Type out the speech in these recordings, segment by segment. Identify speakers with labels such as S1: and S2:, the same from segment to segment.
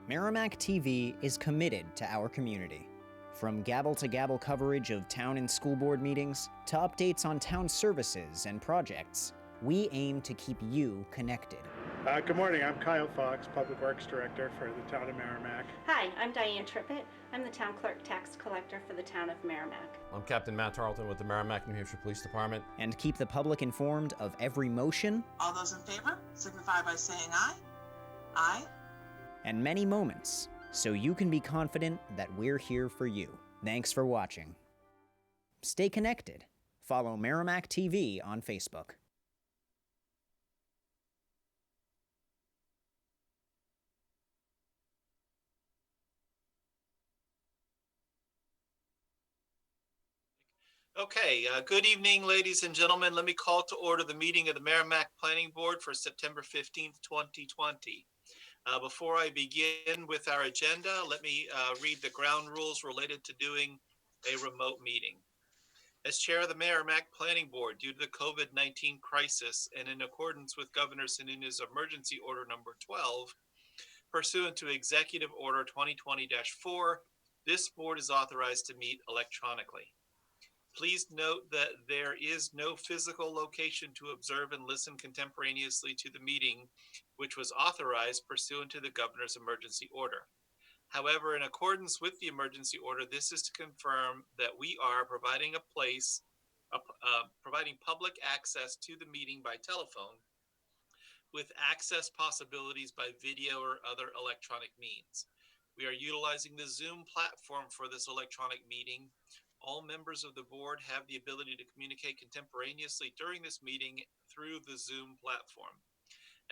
S1: Merrimack TV is committed to our community. From gavel-to-gavel coverage of town and school board meetings to updates on town services and projects, we aim to keep you connected.
S2: Good morning, I'm Kyle Fox, Public Works Director for the town of Merrimack.
S3: Hi, I'm Diane Trippett. I'm the town clerk tax collector for the town of Merrimack.
S4: I'm Captain Matt Tarleton with the Merrimack, New Hampshire Police Department.
S1: And keep the public informed of every motion.
S5: All those in favor signify by saying aye. Aye.
S1: And many moments, so you can be confident that we're here for you. Thanks for watching. Stay connected. Follow Merrimack TV on Facebook.
S6: Okay, good evening, ladies and gentlemen. Let me call to order the meeting of the Merrimack Planning Board for September 15th, 2020. Before I begin with our agenda, let me read the ground rules related to doing a remote meeting. As chair of the Merrimack Planning Board, due to the COVID-19 crisis and in accordance with Governor Sununu's Emergency Order Number 12, pursuant to Executive Order 2020-4, this board is authorized to meet electronically. Please note that there is no physical location to observe and listen contemporaneously to the meeting, which was authorized pursuant to the governor's emergency order. However, in accordance with the emergency order, this is to confirm that we are providing providing public access to the meeting by telephone with access possibilities by video or other electronic means. We are utilizing the Zoom platform for this electronic meeting. All members of the board have the ability to communicate contemporaneously during this meeting through the Zoom platform.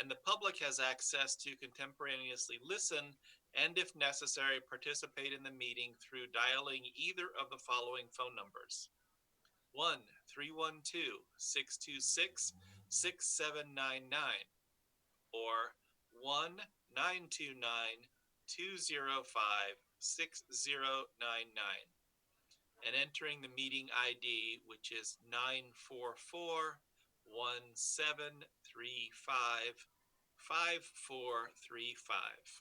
S6: And the public has access to contemporaneously listen and, if necessary, participate in the meeting through dialing either of the following phone numbers: 1-312-626-6799 or 1-929-205-6099. And entering the meeting ID, which is 944-1735-5435.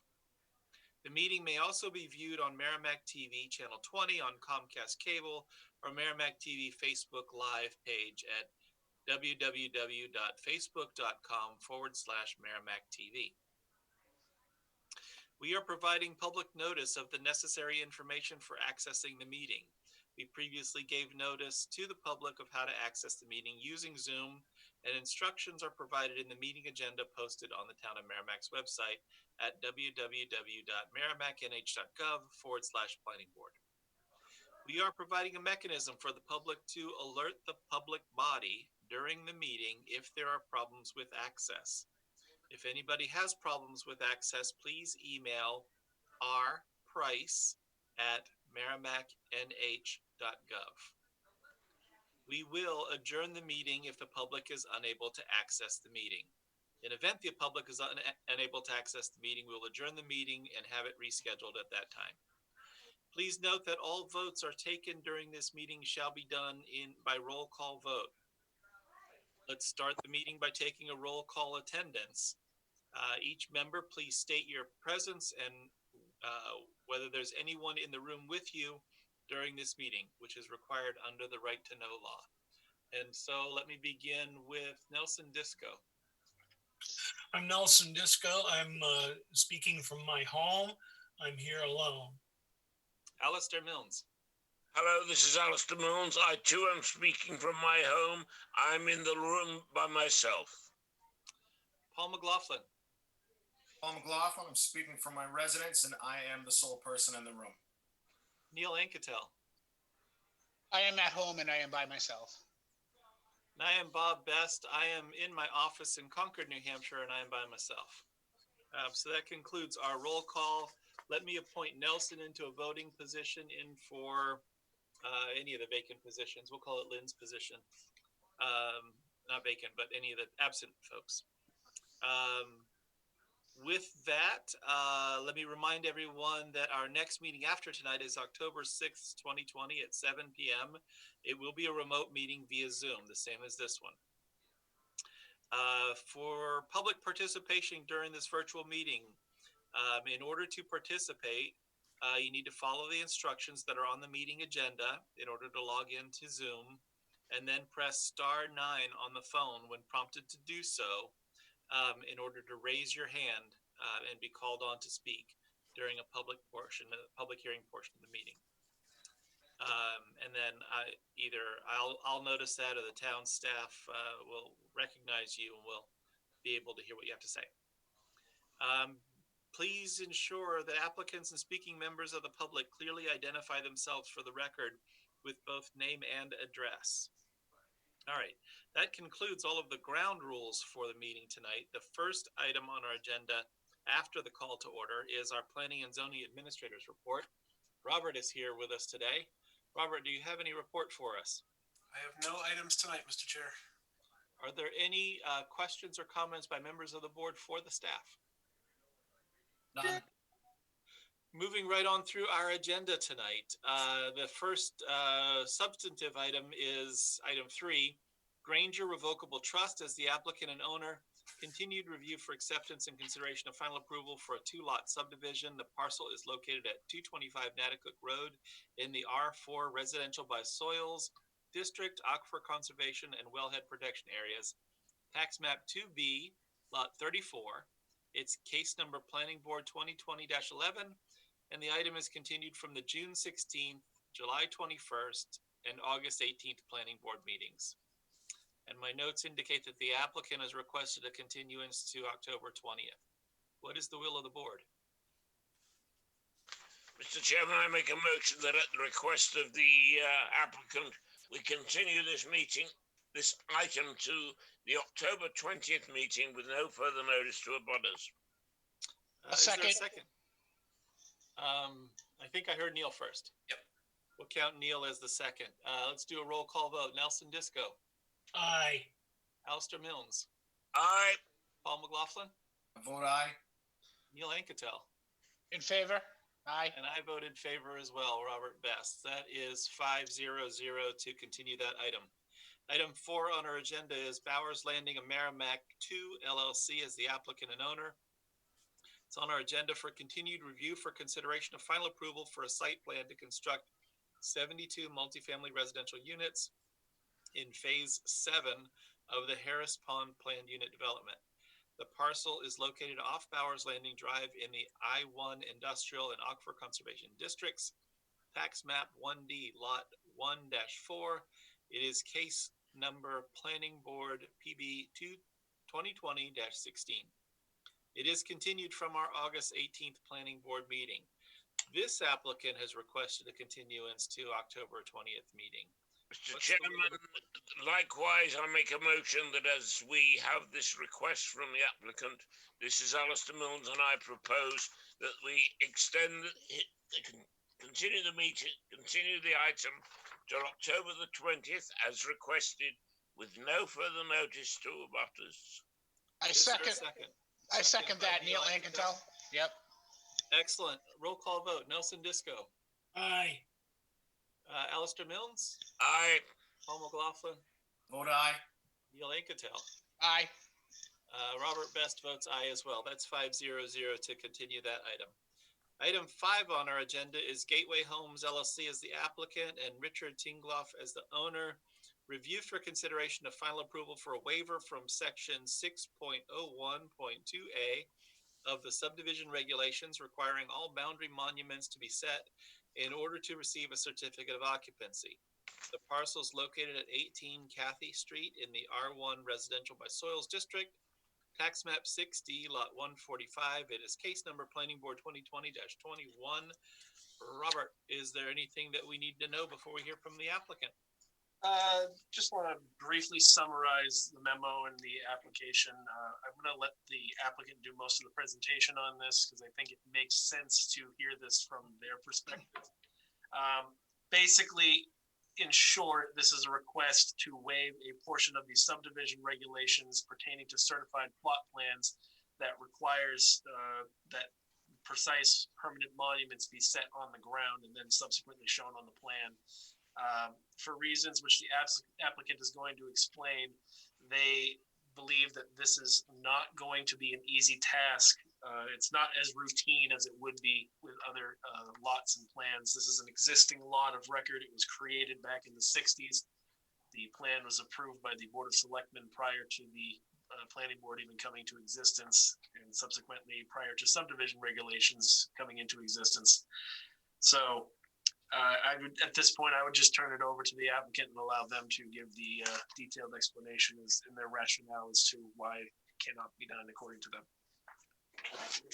S6: The meeting may also be viewed on Merrimack TV Channel 20 on Comcast Cable or Merrimack TV Facebook Live page at www.facebook.com/Merrimack TV. We are providing public notice of the necessary information for accessing the meeting. We previously gave notice to the public of how to access the meeting using Zoom, and instructions are provided in the meeting agenda posted on the Town of Merrimack's website at www.merrimacknh.gov/planning board. We are providing a mechanism for the public to alert the public body during the meeting if there are problems with access. If anybody has problems with access, please email rprice@merrimacknh.gov. We will adjourn the meeting if the public is unable to access the meeting. In event the public is unable to access the meeting, we will adjourn the meeting and have it rescheduled at that time. Please note that all votes are taken during this meeting shall be done by roll call vote. Let's start the meeting by taking a roll call attendance. Each member, please state your presence and whether there's anyone in the room with you during this meeting, which is required under the right to know law. And so let me begin with Nelson Disco.
S7: I'm Nelson Disco. I'm speaking from my home. I'm here alone.
S6: Alistair Milnes.
S8: Hello, this is Alistair Milnes. I too am speaking from my home. I'm in the room by myself.
S6: Paul McLaughlin.
S9: Paul McLaughlin, I'm speaking from my residence, and I am the sole person in the room.
S6: Neil Anketel.
S10: I am at home and I am by myself.
S6: And I am Bob Best. I am in my office in Concord, New Hampshire, and I am by myself. So that concludes our roll call. Let me appoint Nelson into a voting position in for any of the vacant positions. We'll call it Lynn's position. Not vacant, but any of the absent folks. With that, let me remind everyone that our next meeting after tonight is October 6th, 2020 at 7 p.m. It will be a remote meeting via Zoom, the same as this one. For public participation during this virtual meeting, In order to participate, you need to follow the instructions that are on the meeting agenda in order to log into Zoom, and then press *9 on the phone when prompted to do so in order to raise your hand and be called on to speak during a public hearing portion of the meeting. And then I'll notice that, or the town staff will recognize you and will be able to hear what you have to say. Please ensure that applicants and speaking members of the public clearly identify themselves for the record with both name and address. All right, that concludes all of the ground rules for the meeting tonight. The first item on our agenda after the call to order is our Planning and Zoning Administrator's report. Robert is here with us today. Robert, do you have any report for us?
S11: I have no items tonight, Mr. Chair.
S6: Are there any questions or comments by members of the board for the staff?
S9: None.
S6: Moving right on through our agenda tonight. The first substantive item is item 3, Granger Revocable Trust as the applicant and owner. Continued review for acceptance and consideration of final approval for a 2-lot subdivision. The parcel is located at 225 Natticook Road in the R4 Residential by Soils District, Aquifer Conservation and Wellhead Protection Areas. Tax map 2B, lot 34. It's case number Planning Board 2020-11, and the item is continued from the June 16th, July 21st, and August 18th Planning Board meetings. And my notes indicate that the applicant has requested a continuance to October 20th. What is the will of the board?
S8: Mr. Chairman, I make a motion that at the request of the applicant, we continue this item to the October 20th meeting with no further notice to abutters.
S10: A second.
S6: I think I heard Neil first.
S11: Yep.
S6: We'll count Neil as the second. Let's do a roll call vote. Nelson Disco.
S7: Aye.
S6: Alistair Milnes.
S8: Aye.
S6: Paul McLaughlin.
S9: Vote aye.
S6: Neil Anketel.
S10: In favor? Aye.
S6: And I vote in favor as well, Robert Best. That is 5-0-0 to continue that item. Item 4 on our agenda is Bowers Landing of Merrimack 2 LLC as the applicant and owner. It's on our agenda for continued review for consideration of final approval for a site plan to construct 72 multifamily residential units in phase 7 of the Harris Pond planned unit development. The parcel is located off Bowers Landing Drive in the I-1 Industrial and Aquifer Conservation Districts. Tax map 1D lot 1-4. It is case number Planning Board PB 2020-16. It is continued from our August 18th Planning Board meeting. This applicant has requested a continuance to October 20th meeting.
S8: Mr. Chairman, likewise, I make a motion that as we have this request from the applicant, this is Alistair Milnes, and I propose that we continue the meeting, continue the item till October the 20th as requested with no further notice to abutters.
S10: I second that, Neil Anketel. Yep.
S6: Excellent. Roll call vote. Nelson Disco.
S7: Aye.
S6: Alistair Milnes.
S8: Aye.
S6: Paul McLaughlin.
S9: Vote aye.
S6: Neil Anketel.
S10: Aye.
S6: Robert Best votes aye as well. That's 5-0-0 to continue that item. Item 5 on our agenda is Gateway Homes Llc as the applicant and Richard Tingloff as the owner. Review for consideration of final approval for a waiver from section 6.01.2A of the subdivision regulations requiring all boundary monuments to be set in order to receive a certificate of occupancy. The parcel is located at 18 Cathy Street in the R1 Residential by Soils District. Tax map 6D, lot 145. It is case number Planning Board 2020-21. Robert, is there anything that we need to know before we hear from the applicant?
S11: Just want to briefly summarize the memo and the application. I'm going to let the applicant do most of the presentation on this because I think it makes sense to hear this from their perspective. Basically, in short, this is a request to waive a portion of the subdivision regulations pertaining to certified plot plans that requires that precise permanent monuments be set on the ground and then subsequently shown on the plan. For reasons which the applicant is going to explain, they believe that this is not going to be an easy task It's not as routine as it would be with other lots and plans. This is an existing lot of record. It was created back in the 60s. The plan was approved by the Board of Selectmen prior to the planning board even coming to existence, and subsequently prior to subdivision regulations coming into existence. So at this point, I would just turn it over to the applicant and allow them to give the detailed explanation in their rationale as to why it cannot be done according to them.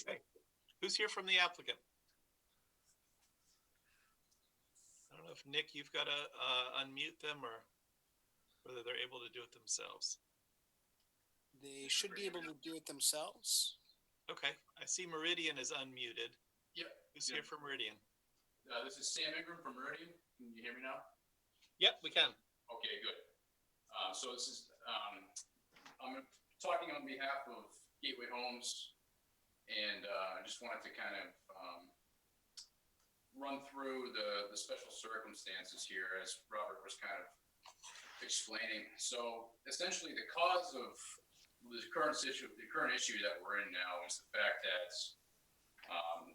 S6: Okay. Who's here from the applicant? I don't know if Nick, you've got to unmute them or whether they're able to do it themselves.
S10: They should be able to do it themselves.
S6: Okay, I see Meridian is unmuted.
S12: Yep.
S6: Who's here from Meridian?
S12: This is Sam Ingram from Meridian. Can you hear me now?
S6: Yep, we can.
S12: Okay, good. So this is, I'm talking on behalf of Gateway Homes, and I just wanted to kind of run through the special circumstances here as Robert was kind of explaining. So essentially the cause of the current issue that we're in now is the fact that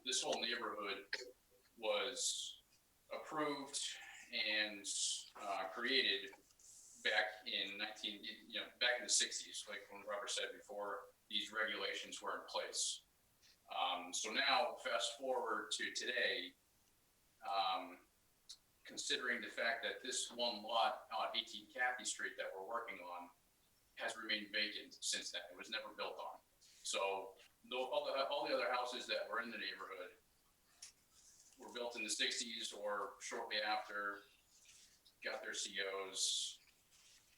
S12: this whole neighborhood was approved and created back in back in the 60s, like when Robert said before, these regulations were in place. So now, fast forward to today, considering the fact that this one lot on 18 Cathy Street that we're working on has remained vacant since then. It was never built on. So all the other houses that were in the neighborhood were built in the 60s or shortly after, got their COs.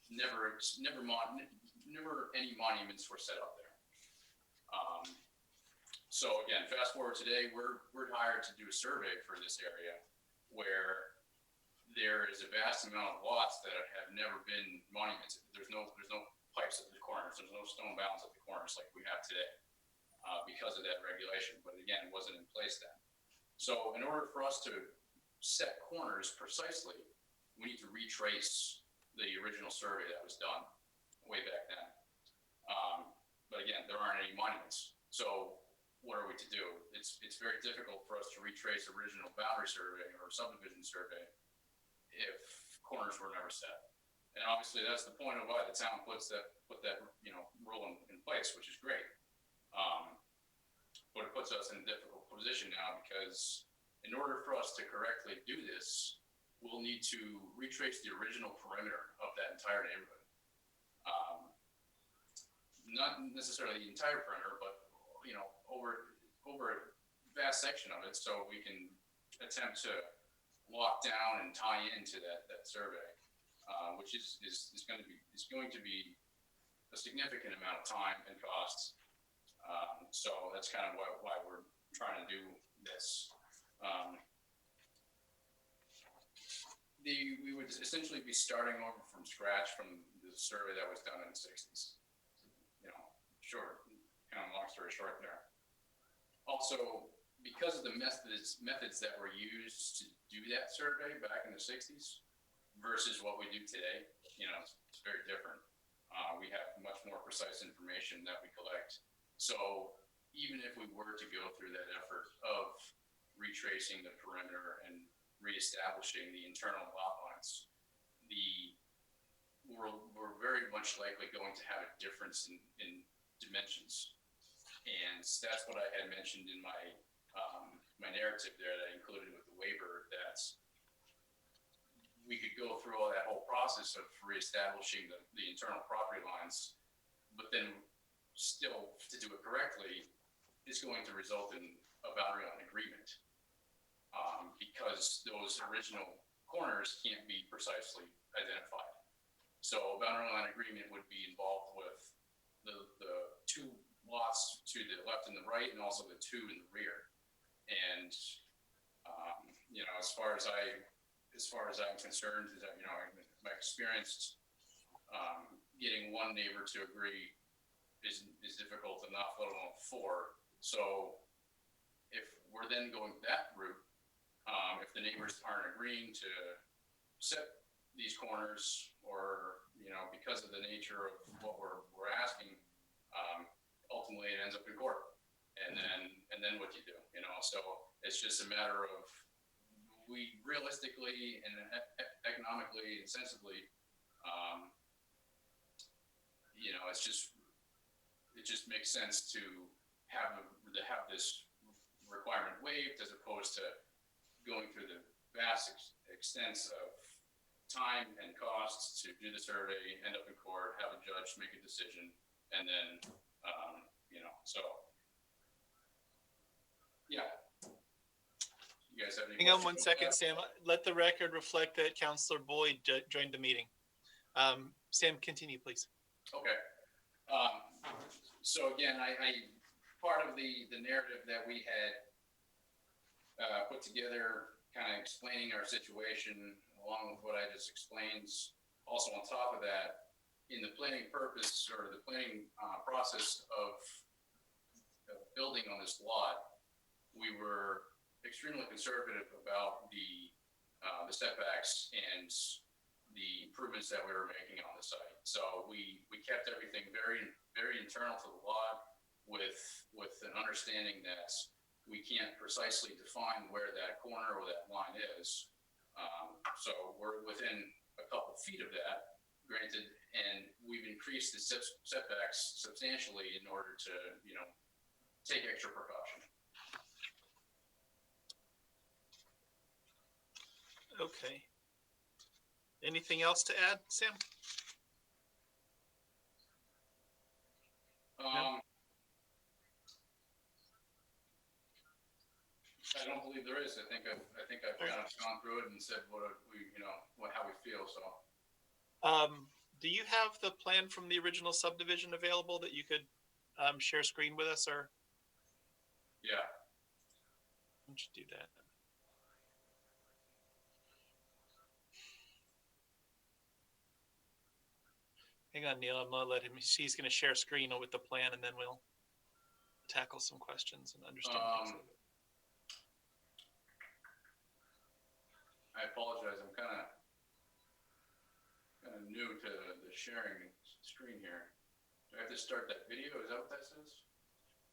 S12: Never any monuments were set up there. So again, fast forward today, we're hired to do a survey for this area where there is a vast amount of lots that have never been monumented. There's no pipes at the corners. There's no stone bounds at the corners like we have today because of that regulation. But again, it wasn't in place then. So in order for us to set corners precisely, we need to retrace the original survey that was done way back then. But again, there aren't any monuments. So what are we to do? It's very difficult for us to retrace original boundary survey or subdivision survey if corners were never set. And obviously that's the point of why the town put that rule in place, which is great. But it puts us in a difficult position now because in order for us to correctly do this, we'll need to retrace the original perimeter of that entire neighborhood. Not necessarily the entire perimeter, but over a vast section of it, so we can attempt to lock down and tie into that survey, which is going to be a significant amount of time and costs. So that's kind of why we're trying to do this. We would essentially be starting over from scratch from the survey that was done in the 60s. Short, kind of long story short there. Also, because of the methods that were used to do that survey back in the 60s versus what we do today, it's very different. We have much more precise information that we collect. So even if we were to go through that effort of retracing the perimeter and reestablishing the internal lot lines, we're very much likely going to have a difference in dimensions. And that's what I had mentioned in my my narrative there that I included with the waiver, that we could go through all that whole process of reestablishing the internal property lines, but then still, to do it correctly, is going to result in a boundary line agreement because those original corners can't be precisely identified. So a boundary line agreement would be involved with the two lots to the left and the right, and also the two in the rear. And as far as I'm concerned, is that my experience getting one neighbor to agree is difficult enough, let alone four. So if we're then going that route, if the neighbors aren't agreeing to set these corners, or because of the nature of what we're asking, ultimately it ends up in court. and then what do you do? You know, so it's just a matter of we realistically and economically and sensibly, you know, it just makes sense to have this requirement waived as opposed to going through the vast extents of time and costs to do the survey, end up in court, have a judge make a decision, and then, you know, so, yeah. You guys have any
S6: Hang on
S12: questions
S6: 1 second,
S12: about that?
S6: Sam. Let the record reflect that Councillor Boyd joined the meeting. Sam, continue, please.
S12: Okay. So again, I part of the narrative that we had put together, kind of explaining our situation along with what I just explained. Also on top of that, in the planning purpose or the planning process of building on this lot, we were extremely conservative about the setbacks and the improvements that we were making on the site. So we kept everything very, very internal to the lot with an understanding that we can't precisely define where that corner or that line is. So we're within a couple feet of that, granted, and we've increased the setbacks substantially in order to, you know, take extra precaution.
S6: Okay. Anything else to add, Sam?
S12: I don't believe there is. I think I've kind of gone through it and said what we, you know, how we feel. So.
S6: Do you have the plan from the original subdivision available that you could share screen with us, or?
S12: Yeah.
S6: Why don't you do that? Hang on, Neil. I'm gonna let him. He's going to share screen with the plan, and then we'll tackle some questions and understand.
S12: I apologize. I'm kind of new to the sharing screen here. Do I have to start that video? Is that what that says?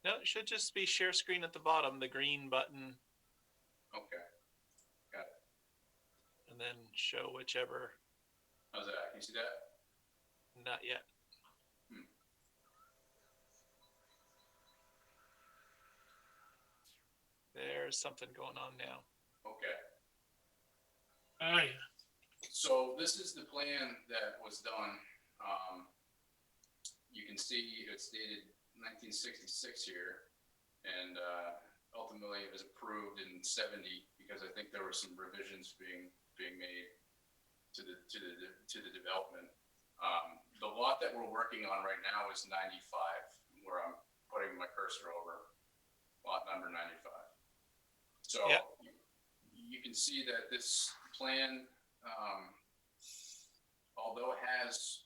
S6: No, it should just be share screen at the bottom, the green button.
S12: Okay. Got it.
S6: And then show whichever.
S12: How's that? Can you see that?
S6: Not yet. There's something going on now.
S12: Okay.
S7: Oh, yeah.
S12: So this is the plan that was done. You can see it's dated 1966 here, and ultimately it was approved in 70 because I think there were some revisions being made to the development. The lot that we're working on right now is 95, where I'm putting my cursor over, lot number 95. So yep. You can see that this plan, although it has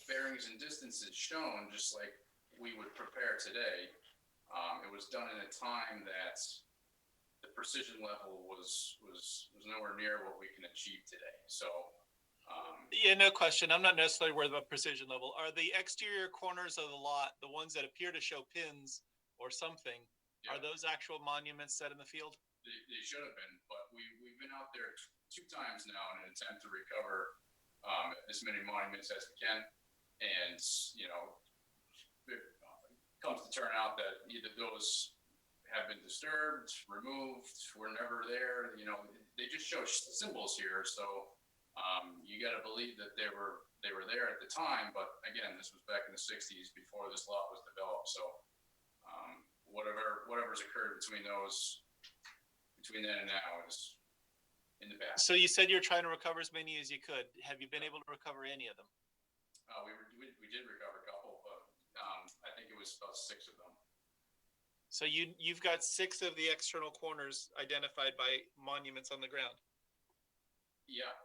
S12: bearings and distances shown, just like we would prepare today, it was done in a time that the precision level was nowhere near what we can achieve today. So.
S6: Yeah, no question. I'm not necessarily worried about precision level. Are the exterior corners of the lot, the ones that appear to show pins or something, yeah, are those actual monuments set in the field?
S12: They should have been, but we've been out there 2 times now in an attempt to recover as many monuments as we can. And, you know, it comes to turn out that either those have been disturbed, removed, were never there. You know, they just show symbols here. So, you got to believe that they were there at the time, but again, this was back in the 60s before this lot was developed. So whatever's occurred between then and now is in the past.
S6: So you said you're trying to recover as many as you could. Have you been able to recover any of them?
S12: We did recover a couple, but I think it was about 6 of them.
S6: So you've got 6 of the external corners identified by monuments on the ground.
S12: Yeah.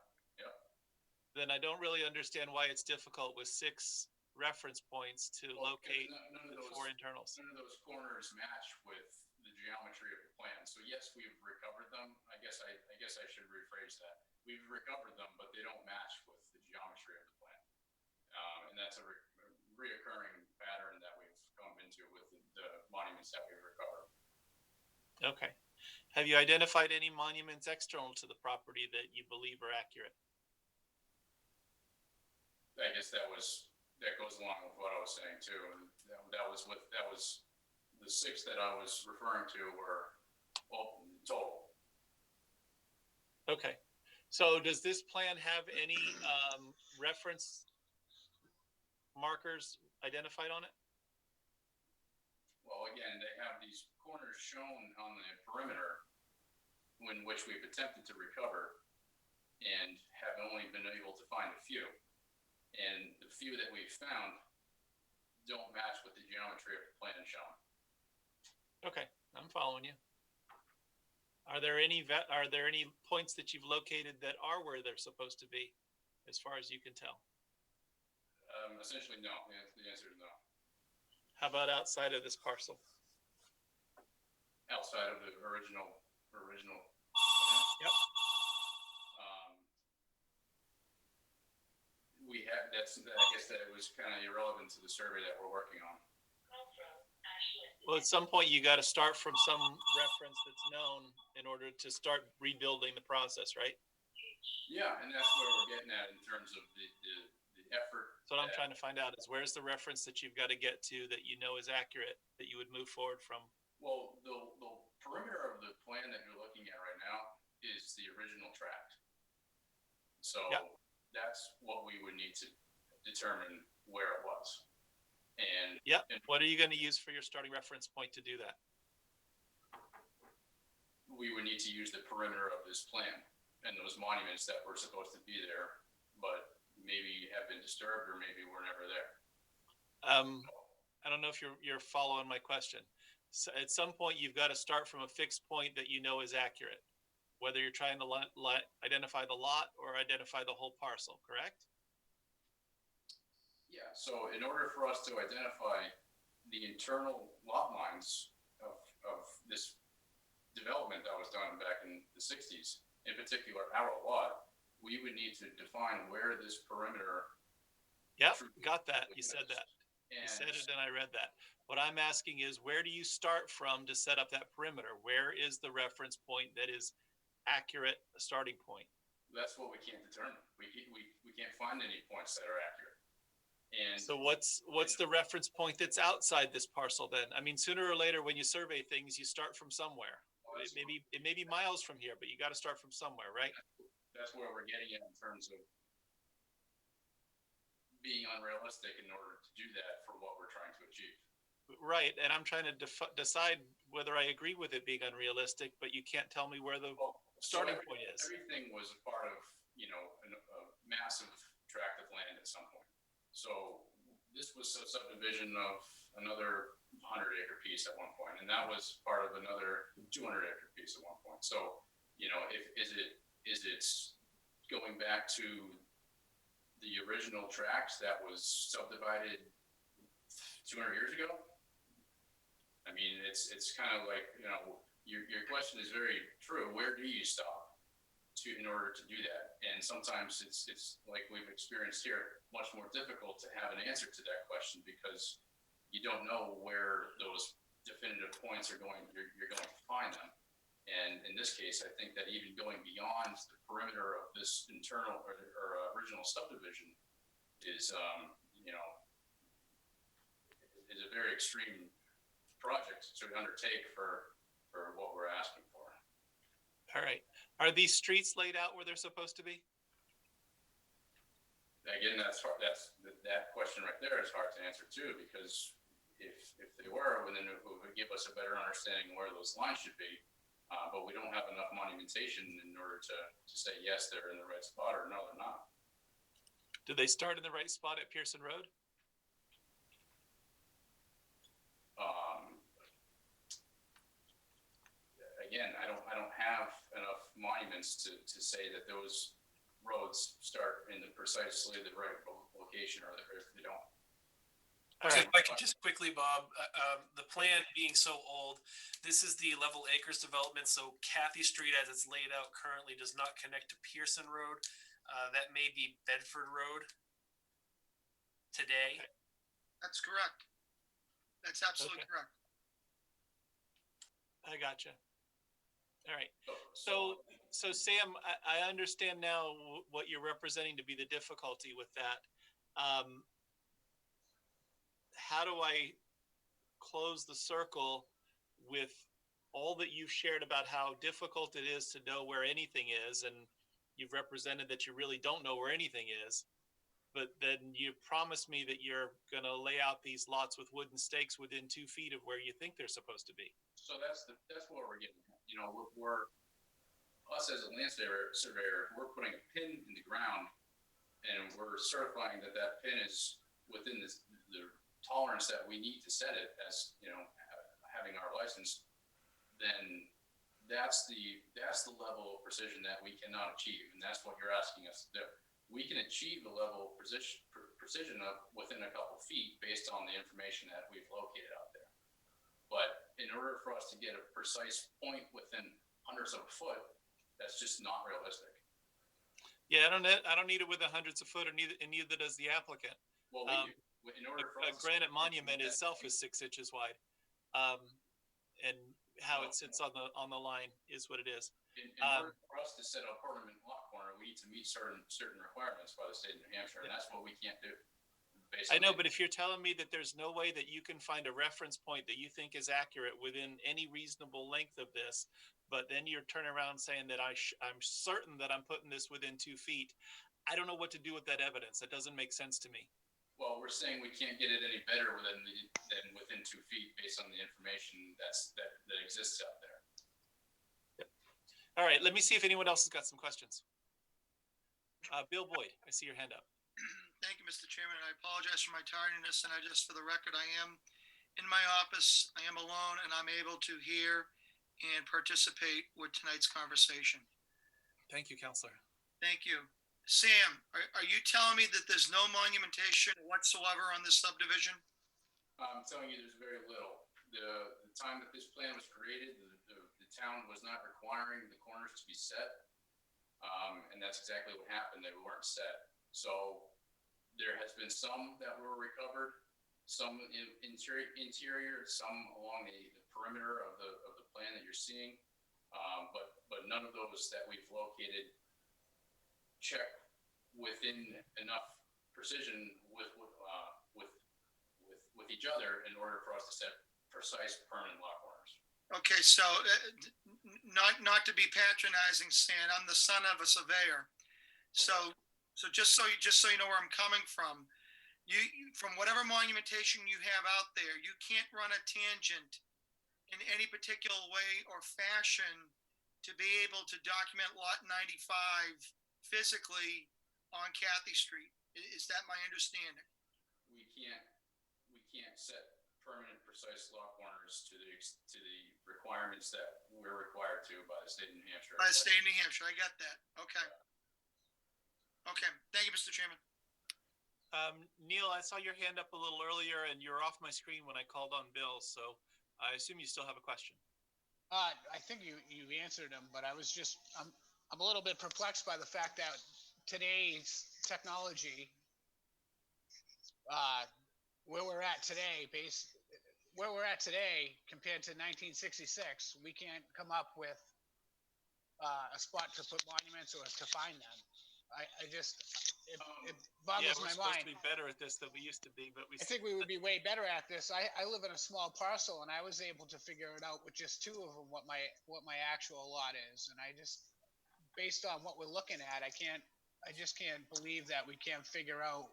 S6: Then I don't really understand why it's difficult with 6 reference points to locate the 4 internals.
S12: None of those corners match with the geometry of the plan. So yes, we've recovered them. I guess I should rephrase that. We've recovered them, but they don't match with the geometry of the plan. And that's a reoccurring pattern that we've come into with the monuments
S11: Okay. Have you identified any monuments external to the property that you believe are accurate?
S12: I guess that goes along with what I was saying too. And that was the 6 that I was referring to were total.
S11: Okay. So does this plan have any reference markers identified on it?
S12: Well, again, they have these corners shown on the perimeter in which we've attempted to recover and have only been able to find a few. And the few that we've found don't match with the geometry of the plan shown.
S11: Okay, I'm following you. Are there any points that you've located that are where they're supposed to be, as far as you can tell?
S12: Essentially, no. The answer is no.
S11: How about outside of this parcel?
S12: Outside of the original plan?
S11: Yep.
S12: We have, I guess that it was kind of irrelevant to the survey that we're working on.
S11: Well, at some point you got to start from some reference that's known in order to start rebuilding the process, right?
S12: Yeah, and that's where we're getting at in terms of the effort.
S11: So what I'm trying to find out is where's the reference that you've got to get to that you know is accurate, that you would move forward from?
S12: Well, the perimeter of the plan that you're looking at right now is the original tract. So
S11: yep.
S12: That's what we would need to determine where it was. And
S11: yeah, what are you going to use for your starting reference point to do that?
S12: We would need to use the perimeter of this plan and those monuments that were supposed to be there, but maybe have been disturbed or maybe were never there.
S11: I don't know if you're following my question. So at some point, you've got to start from a fixed point that you know is accurate, whether you're trying to identify the lot or identify the whole parcel, correct?
S12: Yeah, so in order for us to identify the internal lot lines of this development that was done back in the 60s, in particular our lot, we would need to define where this perimeter.
S11: Yep, got that. You said that. You said it and I read that. What I'm asking is, where do you start from to set up that perimeter? Where is the reference point that is accurate starting point?
S12: That's what we can't determine. We can't find any points that are accurate. And
S11: so what's the reference point that's outside this parcel then? I mean, sooner or later when you survey things, you start from somewhere. It may be miles from here, but you got to start from somewhere, right?
S12: That's where we're getting at in terms of being unrealistic in order to do that for what we're trying to achieve.
S11: Right, and I'm trying to decide whether I agree with it being unrealistic, but you can't tell me where the starting point is.
S12: Everything was a part of, a massive tract of land at some point. So this was a subdivision of another 100-acre piece at one point, and that was part of another 200-acre piece at one point. So, is it going back to the original tracts that was subdivided 200 years ago? I mean, it's kind of like, your question is very true. Where do you stop in order to do that? And sometimes it's like we've experienced here, much more difficult to have an answer to that question because you don't know where those definitive points are going. You're going to find them. And in this case, I think that even going beyond the perimeter of this internal or original subdivision is a very extreme project to undertake for what we're asking for.
S11: All right. Are these streets laid out where they're supposed to be?
S12: Again, that's hard. That question right there is hard to answer too, because if they were, then it would give us a better understanding where those lines should be. But we don't have enough monumentation in order to say yes, they're in the right spot or no, they're not.
S11: Do they start in the right spot at Pearson Road?
S12: Again, I don't have enough monuments to say that those roads start in precisely the right location, or if they don't.
S11: All right.
S13: If I could just quickly, Bob, the plan being so old, this is the Level Acres development. So Kathy Street, as it's laid out currently, does not connect to Pearson Road. That may be Bedford Road today.
S11: Okay.
S10: That's correct. That's absolutely correct.
S11: I gotcha.
S6: All right. So Sam, I understand now what you're representing to be the difficulty with that. How do I close the circle with all that you've shared about how difficult it is to know where anything is, and you've represented that you really don't know where anything is, but then you promised me that you're going to lay out these lots with wooden stakes within 2 feet of where you think they're supposed to be.
S12: So that's what we're getting at. You know, we're us as a land surveyor, we're putting a pin in the ground, and we're certifying that that pin is within the tolerance that we need to set it as, you know, having our license. Then that's the level of precision that we cannot achieve, and that's what you're asking us to do. We can achieve the level of precision of within a couple feet based on the information that we've located out there. But in order for us to get a precise point within hundreds of a foot, that's just not realistic.
S6: Yeah, I don't need it within hundreds of foot, and neither does the applicant.
S12: Well, in order for
S6: a granite monument itself is 6 inches wide, and how it sits on the line is what it is.
S12: In order for us to set a permanent lot corner, we need to meet certain requirements by the state of New Hampshire, and that's what we can't do.
S6: I know, but if you're telling me that there's no way that you can find a reference point that you think is accurate within any reasonable length of this, but then you're turning around saying that I'm certain that I'm putting this within 2 feet, I don't know what to do with that evidence. That doesn't make sense to me.
S12: Well, we're saying we can't get it any better than within 2 feet based on the information that exists out there.
S6: Yep. All right, let me see if anyone else has got some questions. Bill Boyd, I see your hand up.
S14: Thank you, Mr. Chairman. I apologize for my tardiness, and for the record, I am in my office. I am alone, and I'm able to hear and participate with tonight's conversation.
S6: Thank you, Counselor.
S14: Thank you. Sam, are you telling me that there's no monumentation whatsoever on this subdivision?
S12: I'm telling you there's very little. The time that this plan was created, the town was not requiring the corners to be set. And that's exactly what happened. They weren't set. So there has been some that were recovered, some interior, some along the perimeter of the plan that you're seeing. But none of those that we've located check within enough precision with each other in order for us to set precise permanent lot corners.
S14: Okay, so not to be patronizing, Stan, I'm the son of a surveyor. So just so you know where I'm coming from, you from whatever monumentation you have out there, you can't run a tangent in any particular way or fashion to be able to document lot 95 physically on Cathy Street. Is that my understanding?
S12: We can't set permanent precise lot corners to the requirements that we're required to by the state of New Hampshire.
S14: By the state of New Hampshire, I got that. Okay. Okay, thank you, Mr. Chairman.
S6: Neil, I saw your hand up a little earlier, and you're off my screen when I called on Bill, so I assume you still have a question.
S10: I think you answered them, but I'm a little bit perplexed by the fact that today's technology, where we're at today compared to 1966, we can't come up with a spot to put monuments or to find them. It boggles my mind.
S6: We're supposed to be better at this than we used to be, but
S10: I think we would be way better at this. I live in a small parcel, and I was able to figure it out with just 2 of them what my actual lot is, and based on what we're looking at, I just can't believe that we can't figure out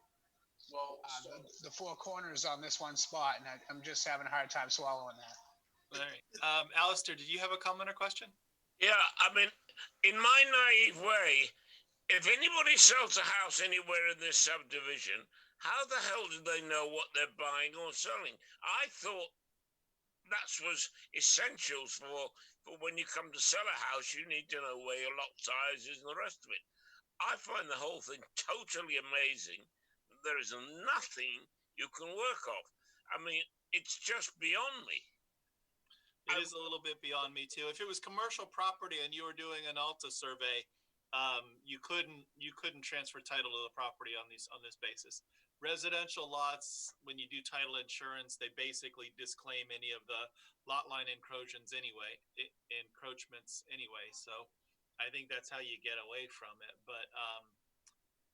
S10: the 4 corners on this one spot, and I'm just having a hard time swallowing that.
S6: All right. Alistair, did you have a comment or question?
S8: Yeah, I mean, in my naive way, if anybody sells a house anywhere in this subdivision, how the hell do they know what they're buying or selling? I thought that was essentials for when you come to sell a house, you need to know where your lot size is and the rest of it. I find the whole thing totally amazing. There is nothing you can work off. I mean, it's just beyond me.
S6: It is a little bit beyond me too. If it was commercial property and you were doing an Alta survey, you couldn't transfer title to the property on this basis. Residential lots, when you do title insurance, they basically disclaim any of the lot line encroachments anyway. So I think that's how you get away from it. But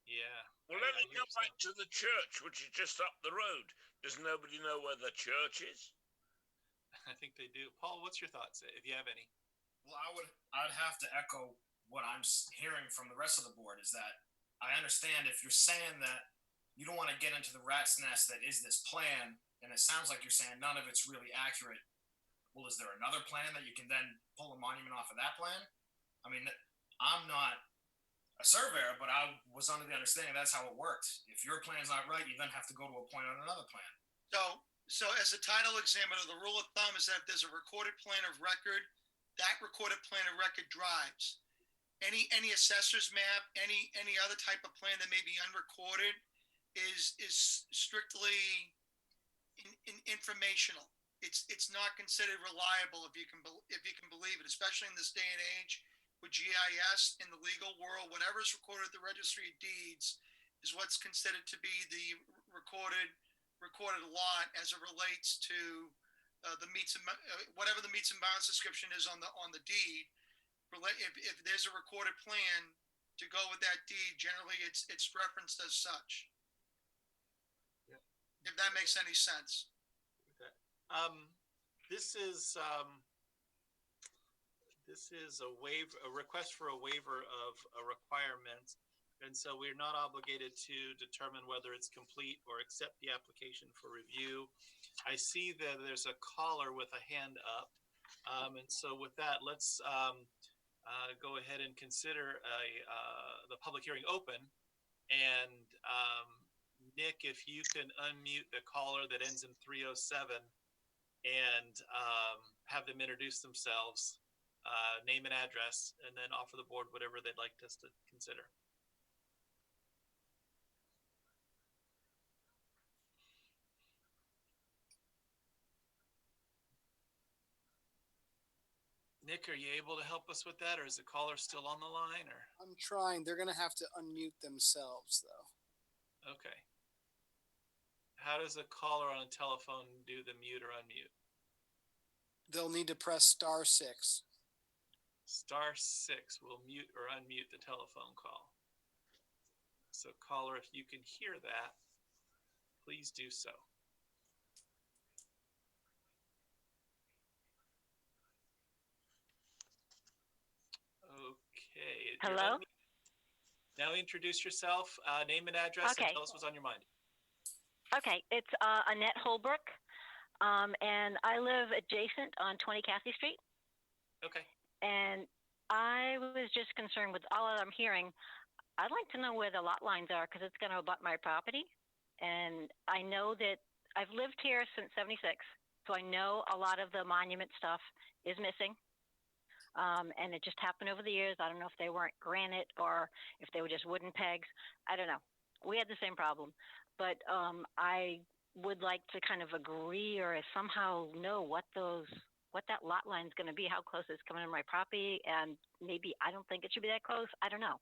S6: yeah.
S8: Well, let me go back to the church, which is just up the road. Does nobody know where the church is?
S6: I think they do. Paul, what's your thoughts, if you have any?
S9: Well, I'd have to echo what I'm hearing from the rest of the board is that I understand if you're saying that you don't want to get into the rat's nest that is this plan, and it sounds like you're saying none of it's really accurate. Well, is there another plan that you can then pull a monument off of that plan? I mean, I'm not a surveyor, but I was under the understanding that's how it works. If your plan's not right, you then have to go to a point on another plan.
S14: So as a title examiner, the rule of thumb is that if there's a recorded plan of record, that recorded plan of record drives. Any assessor's map, any other type of plan that may be unrecorded is strictly informational. It's not considered reliable if you can believe it, especially in this day and age with GIS in the legal world. Whatever is recorded at the registry of deeds is what's considered to be the recorded lot as it relates to the meets and whatever the meets and bounds description is on the deed. If there's a recorded plan to go with that deed, generally it's referenced as such.
S6: Yeah.
S14: If that makes any sense.
S6: Okay. This is a request for a waiver of a requirement, and so we're not obligated to determine whether it's complete or accept the application for review. I see that there's a caller with a hand up, and so with that, let's go ahead and consider the public hearing open. And Nick, if you can unmute the caller that ends in 307 and have them introduce themselves, name and address, and then offer the board whatever they'd like us to consider. Nick, are you able to help us with that, or is the caller still on the line? Or
S15: I'm trying. They're going to have to unmute themselves, though.
S6: Okay. How does a caller on a telephone do the mute or unmute?
S15: They'll need to press *6.
S6: *6 will mute or unmute the telephone call. So caller, if you can hear that, please do so. Okay.
S16: Hello?
S6: Now introduce yourself, name and address,
S16: Okay.
S6: and tell us what's on your mind.
S16: Okay, it's Annette Holbrook, and I live adjacent on 20 Cathy Street.
S6: Okay.
S16: And I was just concerned with all that I'm hearing. I'd like to know where the lot lines are because it's going to abut my property. And I know that I've lived here since '76, so I know a lot of the monument stuff is missing. And it just happened over the years. I don't know if they weren't granite or if they were just wooden pegs. I don't know. We had the same problem. But I would like to kind of agree or somehow know what that lot line is going to be, how close it's coming to my property, and maybe I don't think it should be that close. I don't know.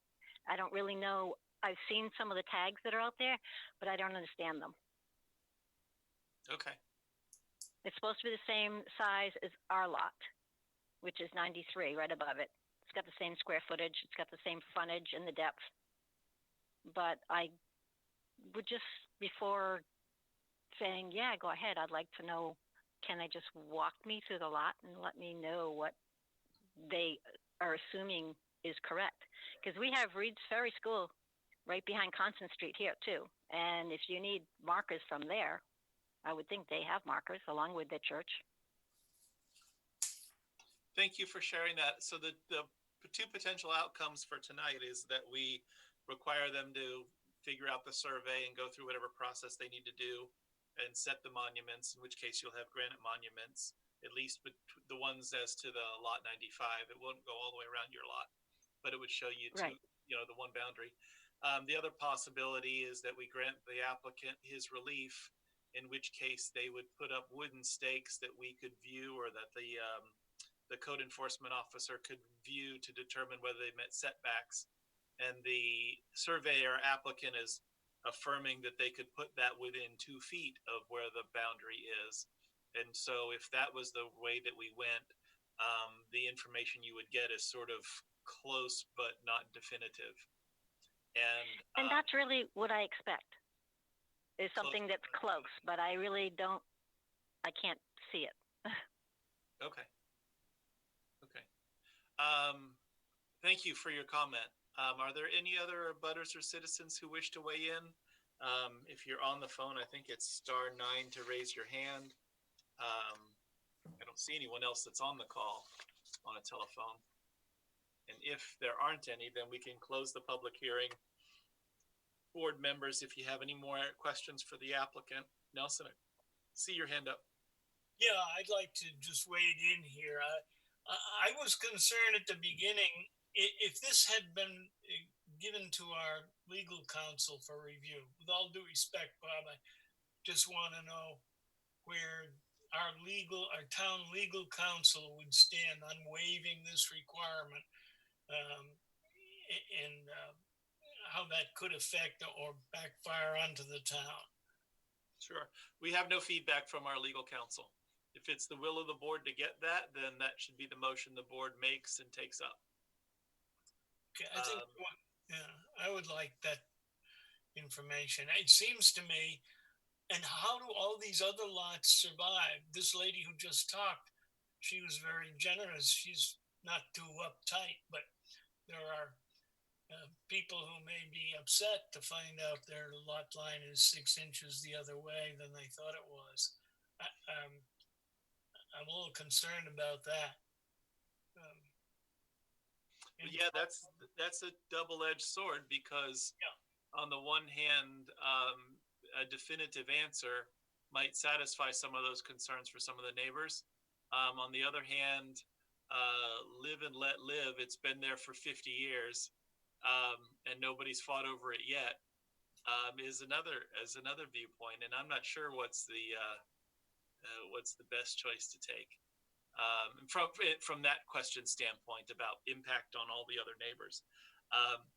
S16: I don't really know. I've seen some of the tags that are out there, but I don't understand them.
S6: Okay.
S16: It's supposed to be the same size as our lot, which is 93, right above it. It's got the same square footage. It's got the same frontage and the depth. But I would just, before saying, yeah, go ahead, I'd like to know, can they just walk me through the lot and let me know what they are assuming is correct? Because we have Reed's Ferry School right behind Constant Street here, too. And if you need markers from there, I would think they have markers along with the church.
S6: Thank you for sharing that. So the two potential outcomes for tonight is that we require them to figure out the survey and go through whatever process they need to do and set the monuments, in which case you'll have granite monuments, at least the ones as to the lot 95. It won't go all the way around your lot, but it would show you
S16: Right.
S6: the one boundary. The other possibility is that we grant the applicant his relief, in which case they would put up wooden stakes that we could view, or that the code enforcement officer could view to determine whether they met setbacks. and the surveyor applicant is affirming that they could put that within 2 feet of where the boundary is. And so if that was the way that we went, the information you would get is sort of close but not definitive.
S16: And that's really what I expect, is something that's close, but I really don't, I can't see it.
S6: Okay. Okay. Thank you for your comment. Are there any other butters or citizens who wish to weigh in? If you're on the phone, I think it's *9 to raise your hand. I don't see anyone else that's on the call on a telephone. And if there aren't any, then we can close the public hearing. Board members, if you have any more questions for the applicant. Nelson, I see your hand up.
S7: Yeah, I'd like to just wade in here. I was concerned at the beginning, if this had been given to our legal counsel for review, with all due respect, Bob, I just want to know where our town legal counsel would stand on waiving this requirement, and how that could affect or backfire onto the town.
S6: Sure. We have no feedback from our legal counsel. If it's the will of the board to get that, then that should be the motion the board makes and takes up.
S7: Okay, I think, yeah, I would like that information. It seems to me, and how do all these other lots survive? This lady who just talked, she was very generous. She's not too uptight, but there are people who may be upset to find out their lot line is 6 inches the other way than they thought it was. I'm a little concerned about that.
S6: Yeah, that's a double-edged sword, because on the one hand, a definitive answer might satisfy some of those concerns for some of the neighbors. On the other hand, live and let live, it's been there for 50 years, and nobody's fought over it yet, is another viewpoint. And I'm not sure what's the best choice to take. From that question standpoint about impact on all the other neighbors.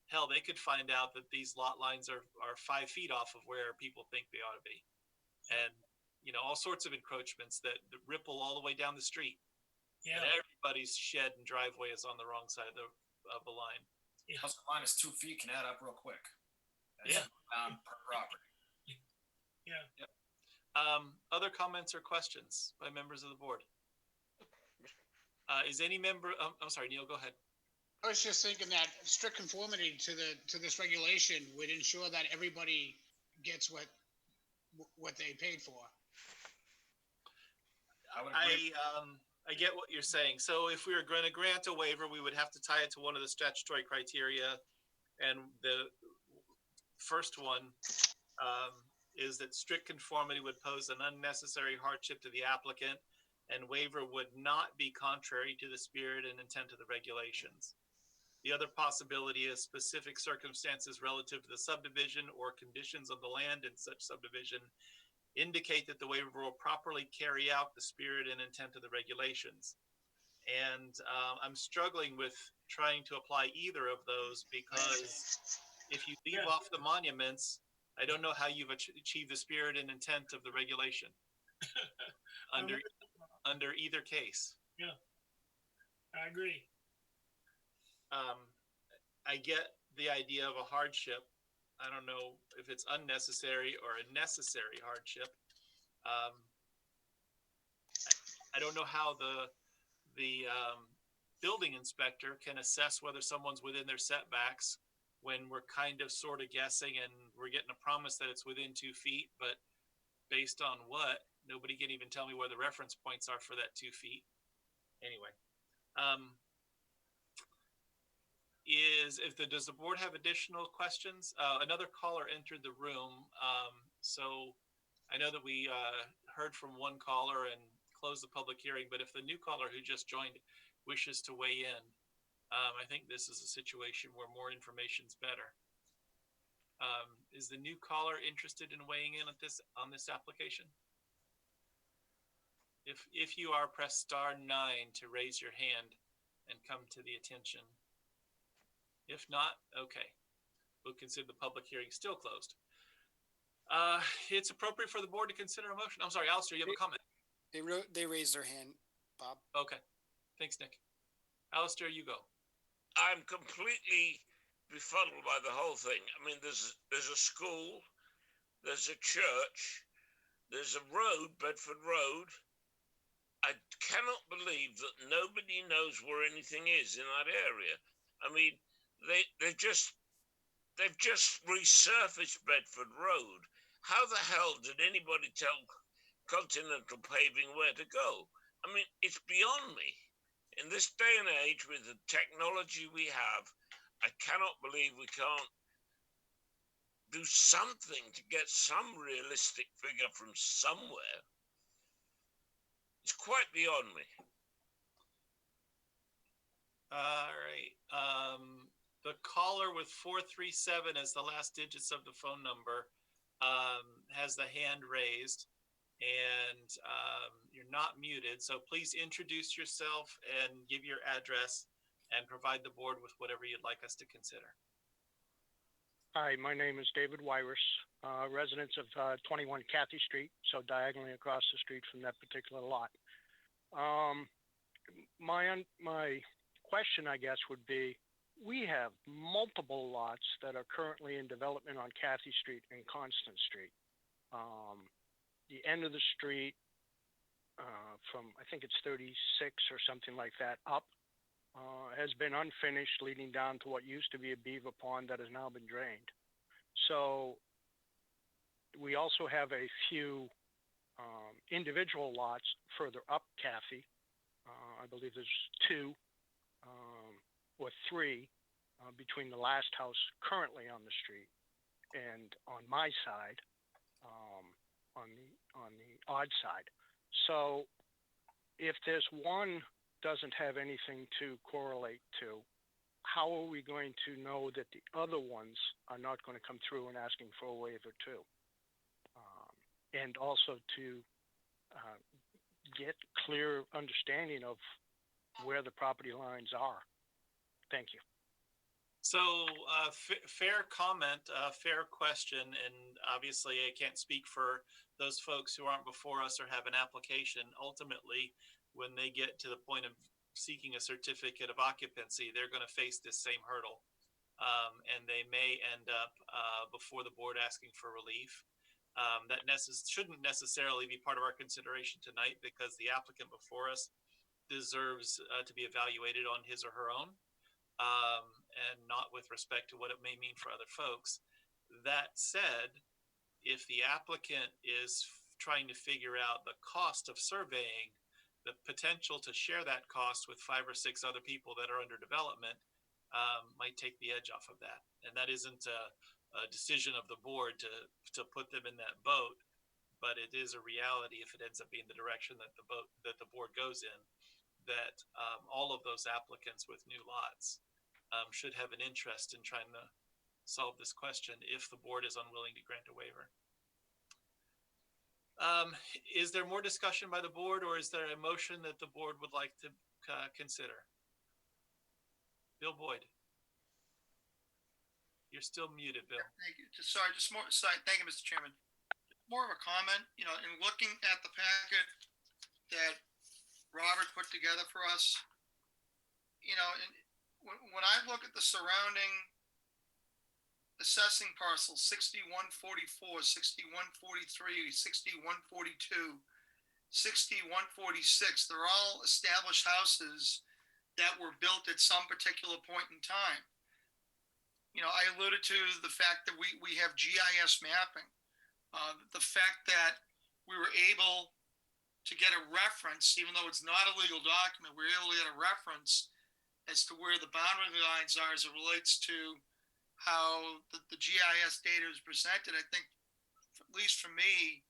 S6: Hell, they could find out that these lot lines are 5 feet off of where people think they ought to be. And, all sorts of encroachments that ripple all the way down the street. Yeah. And everybody's shed and driveway is on the wrong side of the line.
S9: Yeah. Plus or minus 2 feet can add up real quick.
S6: Yeah.
S9: Per property.
S6: Yeah. Yep. Other comments or questions by members of the board? Is any member? I'm sorry, Neil. Go ahead.
S10: I was just thinking that strict conformity to this regulation would ensure that everybody gets what they paid for.
S6: I get what you're saying. So if we were going to grant a waiver, we would have to tie it to one of the statutory criteria, and the first one is that strict conformity would pose an unnecessary hardship to the applicant, and waiver would not be contrary to the spirit and intent of the regulations. The other possibility is specific circumstances relative to the subdivision or conditions of the land in such subdivision indicate that the waiver will properly carry out the spirit and intent of the regulations. And I'm struggling with trying to apply either of those, because if you leave off the monuments, I don't know how you've achieved the spirit and intent of the regulation under either case.
S7: Yeah, I agree.
S6: I get the idea of a hardship. I don't know if it's unnecessary or a necessary hardship. I don't know how the building inspector can assess whether someone's within their setbacks when we're kind of sort of guessing, and we're getting a promise that it's within 2 feet, but based on what? Nobody can even tell me where the reference points are for that 2 feet. Anyway, does the board have additional questions? Another caller entered the room, so I know that we heard from one caller and closed the public hearing, but if the new caller who just joined wishes to weigh in, I think this is a situation where more information is better. Is the new caller interested in weighing in on this application? If you are, press *9 to raise your hand and come to the attention.
S13: If not, okay. We'll consider the public hearing still closed. It's appropriate for the board to consider a motion. I'm sorry, Alistair, you have a comment?
S15: They raised their hand, Bob.
S13: Okay. Thanks, Nick. Alistair, you go.
S8: I'm completely befuddled by the whole thing. I mean, there's a school, there's a church, there's a road, Bedford Road. I cannot believe that nobody knows where anything is in that area. I mean, they've just resurfaced Bedford Road. How the hell did anybody tell Continental Paving where to go? I mean, it's beyond me. In this day and age, with the technology we have, I cannot believe we can't do something to get some realistic figure from somewhere. It's quite beyond me.
S13: All right. The caller with 437 as the last digits of the phone number has the hand raised, and you're not muted. So please introduce yourself and give your address and provide the board with whatever you'd like us to consider.
S17: Hi, my name is David Wyris, residents of 21 Cathy Street, so diagonally across the street from that particular lot. My question, I guess, would be, we have multiple lots that are currently in development on Cathy Street and Constant Street. The end of the street from, I think it's 36 or something like that, up, has been unfinished, leading down to what used to be a beaver pond that has now been drained. So we also have a few individual lots further up Cathy. I believe there's two or three between the last house currently on the street and on my side, on the odd side. So if this one doesn't have anything to correlate to, how are we going to know that the other ones are not going to come through and asking for a waiver too? And also to get clear understanding of where the property lines are. Thank you.
S13: So fair comment, fair question, and obviously I can't speak for those folks who aren't before us or have an application. Ultimately, when they get to the point of seeking a certificate of occupancy, they're going to face this same hurdle, and they may end up before the board asking for relief. That shouldn't necessarily be part of our consideration tonight, because the applicant before us deserves to be evaluated on his or her own, and not with respect to what it may mean for other folks. That said, if the applicant is trying to figure out the cost of surveying, the potential to share that cost with 5 or 6 other people that are under development might take the edge off of that. And that isn't a decision of the board to put them in that boat, but it is a reality if it ends up being the direction that the board goes in, that all of those applicants with new lots should have an interest in trying to solve this question if the board is unwilling to grant a waiver. Is there more discussion by the board, or is there a motion that the board would like to consider? Bill Boyd. You're still muted, Bill.
S14: Thank you. Thank you, Mr. Chairman. More of a comment, in looking at the packet that Robert put together for us, when I look at the surrounding assessing parcels, 6144, 6143, 6142, 6146, they're all established houses that were built at some particular point in time. I alluded to the fact that we have GIS mapping, the fact that we were able to get a reference, even though it's not a legal document, we were able to get a reference as to where the boundary lines are as it relates to how the GIS data is presented. I think, at least for me,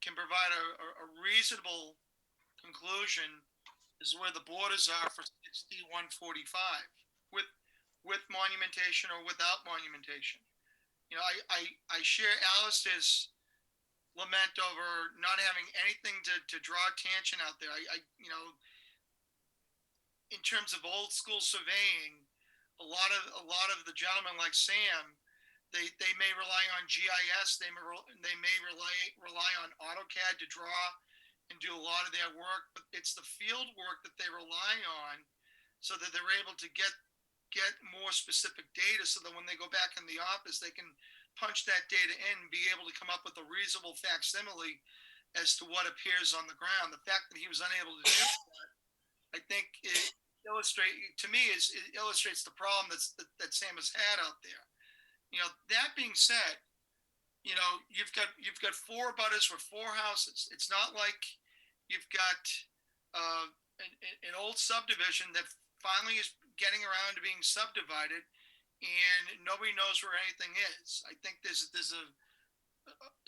S14: can provide a reasonable conclusion as to where the borders are for 6145 with monumentation or without monumentation. I share Alice's lament over not having anything to draw attention out there. In terms of old school surveying, a lot of the gentlemen like Sam, they may rely on GIS, they may rely on AutoCAD to draw and do a lot of their work, but it's the field work that they rely on so that they're able to get more specific data so that when they go back in the office, they can punch that data in and be able to come up with a reasonable facsimile as to what appears on the ground. The fact that he was unable to do that, I think it illustrates the problem that Sam has had out there. You know, that being said, you know, you've got four butters with four houses. It's not like you've got an old subdivision that finally is getting around to being subdivided, and nobody knows where anything is. I think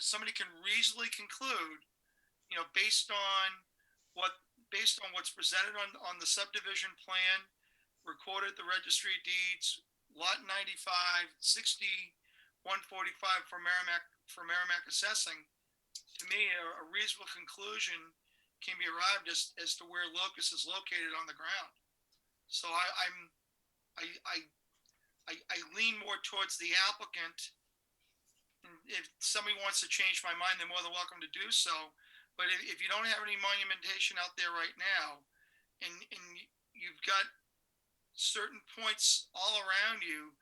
S14: somebody can reasonably conclude, you know, based on what's presented on the subdivision plan, recorded at the registry of deeds, lot 95, 60, 145 for Merrimack assessing. To me, a reasonable conclusion can be arrived as to where locus is located on the ground. So I lean more towards the applicant. If somebody wants to change my mind, they're more than welcome to do so. But if you don't have any monumentation out there right now, and you've got certain points all around you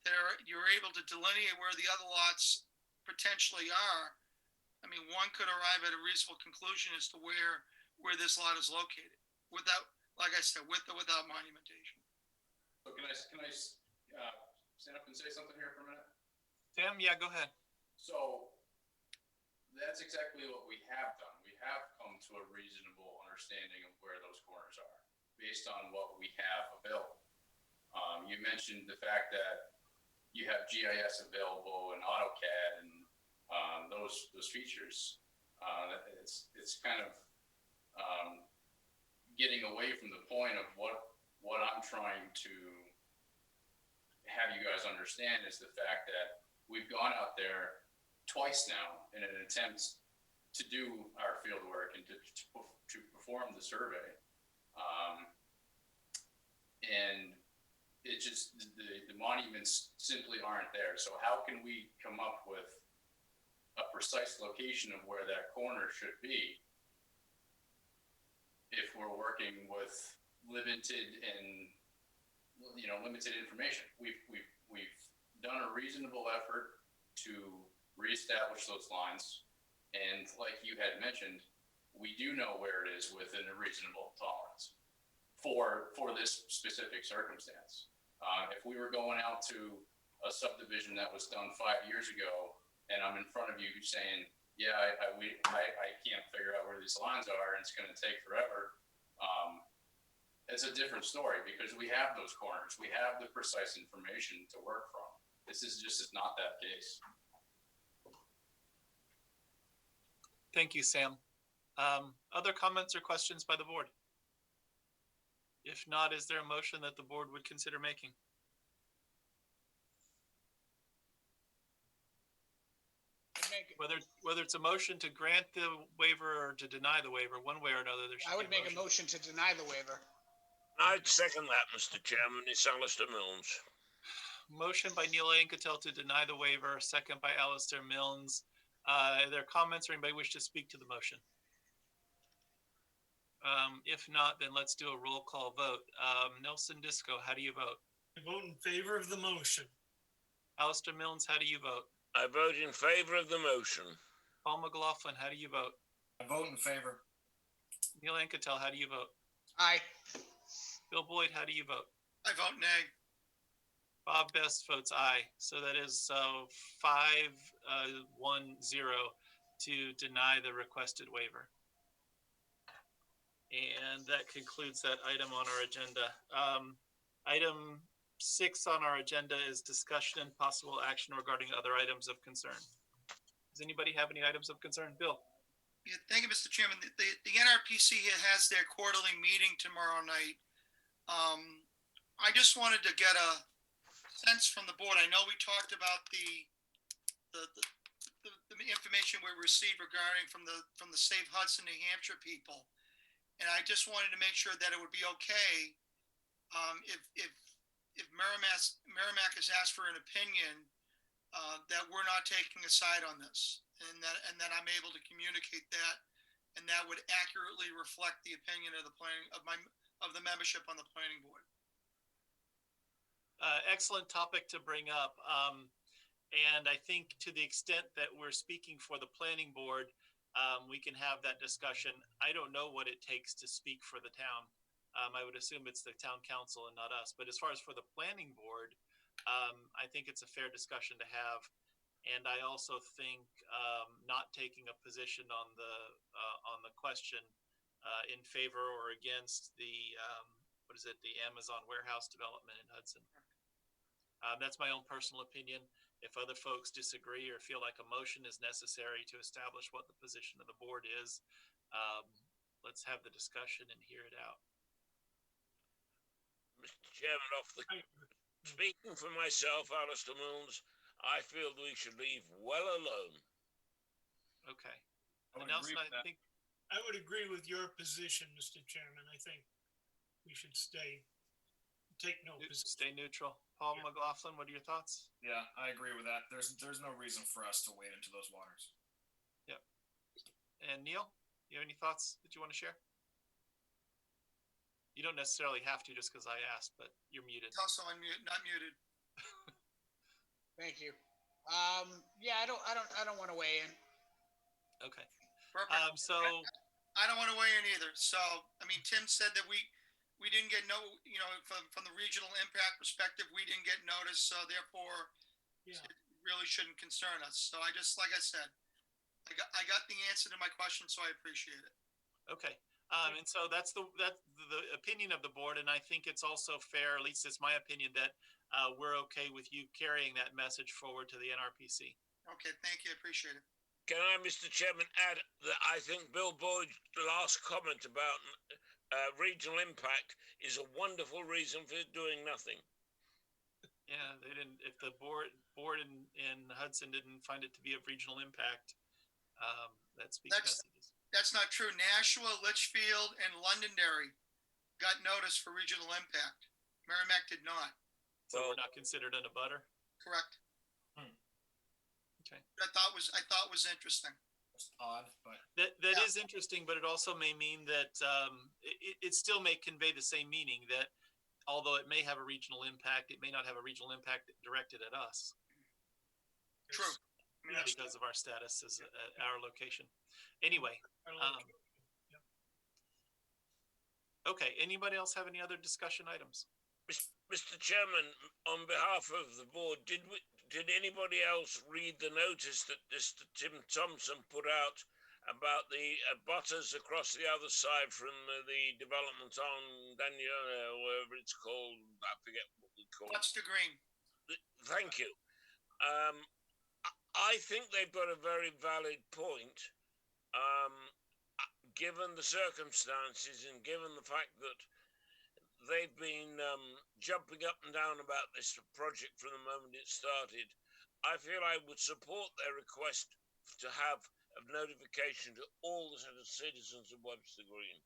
S14: that you're able to delineate where the other lots potentially are, I mean, one could arrive at a reasonable conclusion as to where this lot is located without, like I said, with or without monumentation.
S12: So can I stand up and say something here for a minute?
S6: Sam, yeah, go ahead.
S12: So that's exactly what we have done. We have come to a reasonable understanding of where those corners are based on what we have available. You mentioned the fact that you have GIS available and AutoCAD and those features. It's kind of getting away from the point of what I'm trying to have you guys understand is the fact that we've gone out there twice now in an attempt to do our field work and to perform the survey. And it just, the monuments simply aren't there. So how can we come up with a precise location of where that corner should be if we're working with limited information? We've done a reasonable effort to reestablish those lines, and like you had mentioned, we do know where it is within a reasonable tolerance for this specific circumstance. If we were going out to a subdivision that was done 5 years ago, and I'm in front of you saying, yeah, I can't figure out where these lines are, and it's going to take forever. It's a different story because we have those corners. We have the precise information to work from. This is not that case.
S6: Thank you, Sam. Other comments or questions by the board? If not, is there a motion that the board would consider making? Whether it's a motion to grant the waiver or to deny the waiver, one way or another, there should be
S10: I would make a motion to deny the waiver.
S8: I'd second that, Mr. Chairman. It's Alistair Milnes.
S6: Motion by Neil Anketel to deny the waiver, second by Alistair Milnes. Are there comments or anybody wish to speak to the motion? If not, then let's do a roll call vote. Nelson Disco, how do you vote?
S7: I vote in favor of the motion.
S6: Alistair Milnes, how do you vote?
S8: I vote in favor of the motion.
S6: Paul McLaughlin, how do you vote?
S9: I vote in favor.
S6: Neil Anketel, how do you vote?
S10: Aye.
S6: Bill Boyd, how do you vote?
S14: I vote nay.
S6: Bob Best votes aye. So that is 5-1-0 to deny the requested waiver. And that concludes that item on our agenda. Item 6 on our agenda is discussion and possible action regarding other items of concern. Does anybody have any items of concern? Bill?
S14: Yeah, thank you, Mr. Chairman. The NRPC has their quarterly meeting tomorrow night. I just wanted to get a sense from the board. I know we talked about the information we received regarding from the Save Hudson, New Hampshire people, and I just wanted to make sure that it would be okay if if Merrimack has asked for an opinion, that we're not taking a side on this, and that I'm able to communicate that, and that would accurately reflect the opinion of the membership on the planning board.
S6: Excellent topic to bring up. And I think to the extent that we're speaking for the planning board, we can have that discussion. I don't know what it takes to speak for the town. I would assume it's the town council and not us. But as far as for the planning board, I think it's a fair discussion to have. And I also think not taking a position on the question in favor or against the the Amazon warehouse development in Hudson. That's my own personal opinion. If other folks disagree or feel like a motion is necessary to establish what the position of the board is, let's have the discussion and hear it out.
S8: Mr. Chairman, speaking for myself, Alistair Milnes, I feel we should leave well alone.
S6: Okay.
S7: Nelson, I would agree with your position, Mr. Chairman. I think we should take no position.
S6: Stay neutral. Paul McLaughlin, what are your thoughts?
S9: Yeah, I agree with that. There's no reason for us to wade into those waters.
S6: Yep. And Neil, you have any thoughts that you want to share? You don't necessarily have to just because I asked, but you're muted.
S14: Also unmute, not muted.
S10: Thank you. Yeah, I don't want to weigh in.
S6: Okay.
S14: Perfect. I don't want to weigh in either. So, I mean, Tim said that we didn't get from the regional impact perspective, we didn't get notice. So therefore, it really shouldn't concern us. So I just, like I said, I got the answer to my question, so I appreciate it.
S6: Okay. And so that's the opinion of the board. And I think it's also fair, at least it's my opinion, that we're okay with you carrying that message forward to the NRPC.
S14: Okay. Thank you. I appreciate it.
S8: Can I, Mr. Chairman, add that I think Bill Boyd's last comment about regional impact is a wonderful reason for doing nothing.
S6: Yeah, they didn't. If the board in Hudson didn't find it to be of regional impact, that speaks messages.
S14: That's not true. Nashua, Litchfield, and Londonderry got notice for regional impact. Merrimack did not.
S6: So we're not considered an abutter?
S14: Correct.
S6: Okay.
S14: I thought was interesting.
S9: It's odd, but
S6: that is interesting, but it also may mean that it still may convey the same meaning, that although it may have a regional impact, it may not have a regional impact directed at us.
S14: True.
S6: Because of our status as our location. Anyway. Okay. Anybody else have any other discussion items?
S8: Mr. Chairman, on behalf of the board, did anybody else read the notice that Mr. Tim Thompson put out about the butters across the other side from the development on Daniel, wherever it's called? I forget what we call it.
S14: What's the green?
S8: Thank you. I think they've got a very valid point, given the circumstances and given the fact that they've been jumping up and down about this project from the moment it started. I feel I would support their request to have a notification to all the citizens of Webster Green.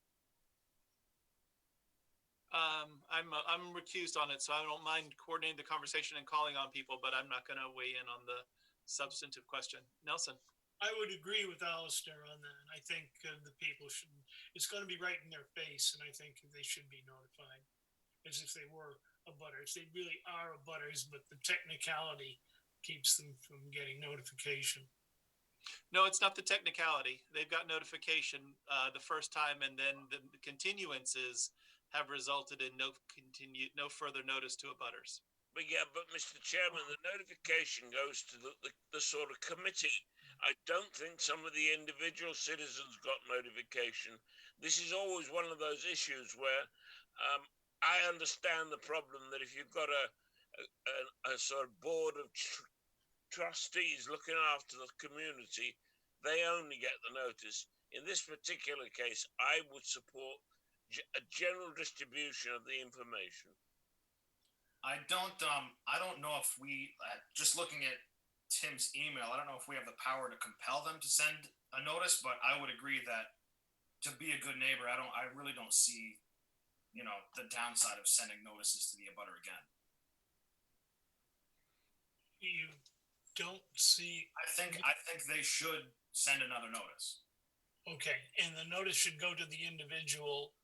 S6: I'm recused on it, so I don't mind coordinating the conversation and calling on people, but I'm not going to weigh in on the substantive question. Nelson.
S7: I would agree with Alistair on that. I think the people should, it's going to be right in their face, and I think they should be notified as if they were abutters. They really are abutters, but the technicality keeps them from getting notification.
S6: No, it's not the technicality. They've got notification the first time, and then the continuances have resulted in no further notice to abutters.
S8: But Mr. Chairman, the notification goes to the sort of committee. I don't think some of the individual citizens got notification. This is always one of those issues where I understand the problem that if you've got a sort of board of trustees looking after the community, they only get the notice. In this particular case, I would support a general distribution of the information.
S9: I don't know if we, just looking at Tim's email, I don't know if we have the power to compel them to send a notice, but I would agree that to be a good neighbor, I really don't see, the downside of sending notices to the abutter again.
S7: you don't see,
S9: I think they should send another notice.
S7: okay, and the notice should go to the individual.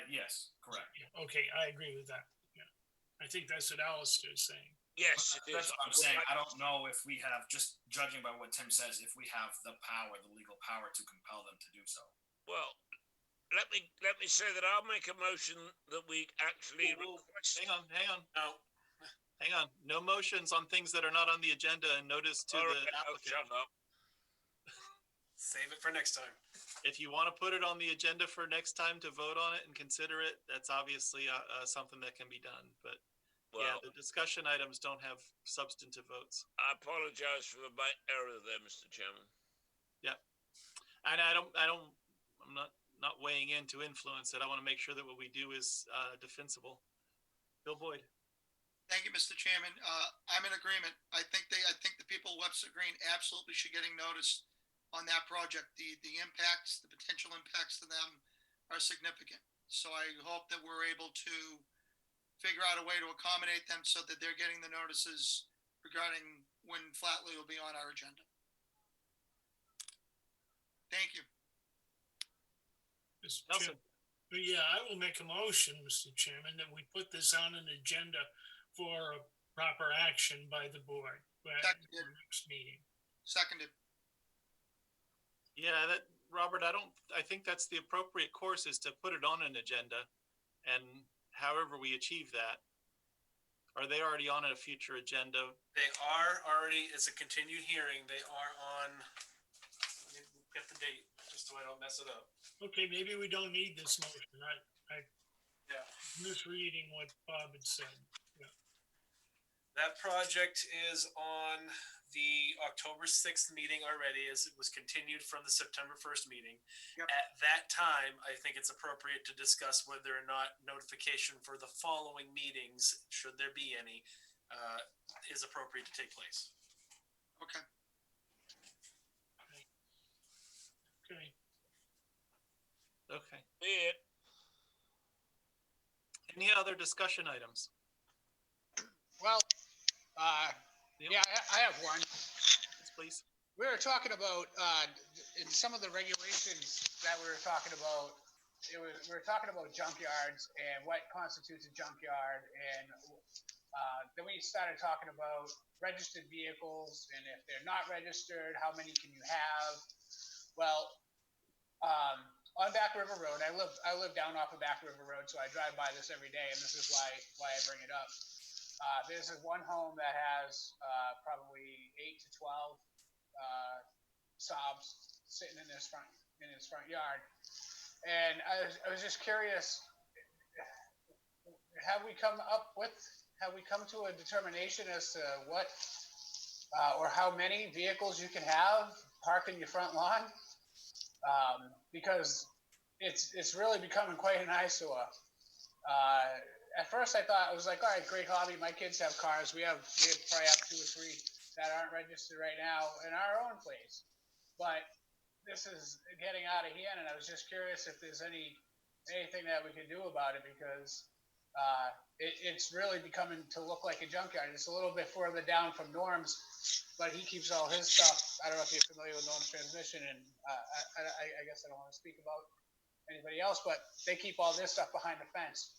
S9: Yes, correct.
S7: Okay, I agree with that. Yeah, I think that's what Alistair is saying.
S8: Yes, it
S9: That's
S8: is.
S9: what I'm saying. I don't know if we have, just judging by what Tim says, if we have the power, the legal power to compel them to do so.
S8: Well, let me say that I'll make a motion that we actually request.
S6: Hang on. No. Hang on. No motions on things that are not on the agenda and notice to the applicant.
S8: Shut up.
S13: Save it for next time.
S6: If you want to put it on the agenda for next time to vote on it and consider it, that's obviously something that can be done. But yeah, the discussion items don't have substantive votes.
S8: I apologize for my error there, Mr. Chairman.
S6: Yeah, and I'm not weighing in to influence it. I want to make sure that what we do is defensible. Bill Boyd.
S14: Thank you, Mr. Chairman. I'm in agreement. I think the people of Webster Green absolutely should getting noticed on that project. The impacts, the potential impacts to them are significant. So I hope that we're able to figure out a way to accommodate them so that they're getting the notices regarding when Flatley will be on our agenda. Thank you.
S7: Mr. Chairman. Yeah, I will make a motion, Mr. Chairman, that we put this on an agenda for proper action by the board at the next meeting.
S14: Seconded.
S6: Yeah, Robert, I think that's the appropriate course, is to put it on an agenda, and however we achieve that. Are they already on a future agenda?
S13: They are already, it's a continued hearing. They are on, let me get the date just so I don't mess it up.
S7: Okay, maybe we don't need this motion.
S13: Yeah.
S7: Misreading what Bob had said. Yeah.
S13: That project is on the October 6th meeting already, as it was continued from the September 1st meeting.
S14: Yep.
S13: At that time, I think it's appropriate to discuss whether or not notification for the following meetings, should there be any, is appropriate to take place.
S14: Okay.
S7: Okay.
S6: Okay.
S8: Yeah.
S6: Any other discussion items?
S10: Well, yeah, I have one.
S6: Yes, please.
S10: We were talking about in some of the regulations that we were talking about. We were talking about junkyards and what constitutes a junkyard, and then we started talking about registered vehicles, and if they're not registered, how many can you have? Well, on Back River Road, I live down off of Back River Road, so I drive by this every day, and this is why I bring it up. There's one home that has probably 8 to 12 Saabs sitting in his front yard, and I was just curious. Have we come to a determination as to what or how many vehicles you can have parked in your front lawn? Because it's really becoming quite an eyesore. At first I thought, I was like, all right, great hobby. My kids have cars. We probably have 2 or 3 that aren't registered right now in our own place. But this is getting out of hand, and I was just curious if there's anything that we can do about it, because it's really becoming to look like a junkyard. It's a little bit further down from Norm's, but he keeps all his stuff. I don't know if you're familiar with Norm's Transmission, and I guess I don't want to speak about anybody else, but they keep all this stuff behind the fence,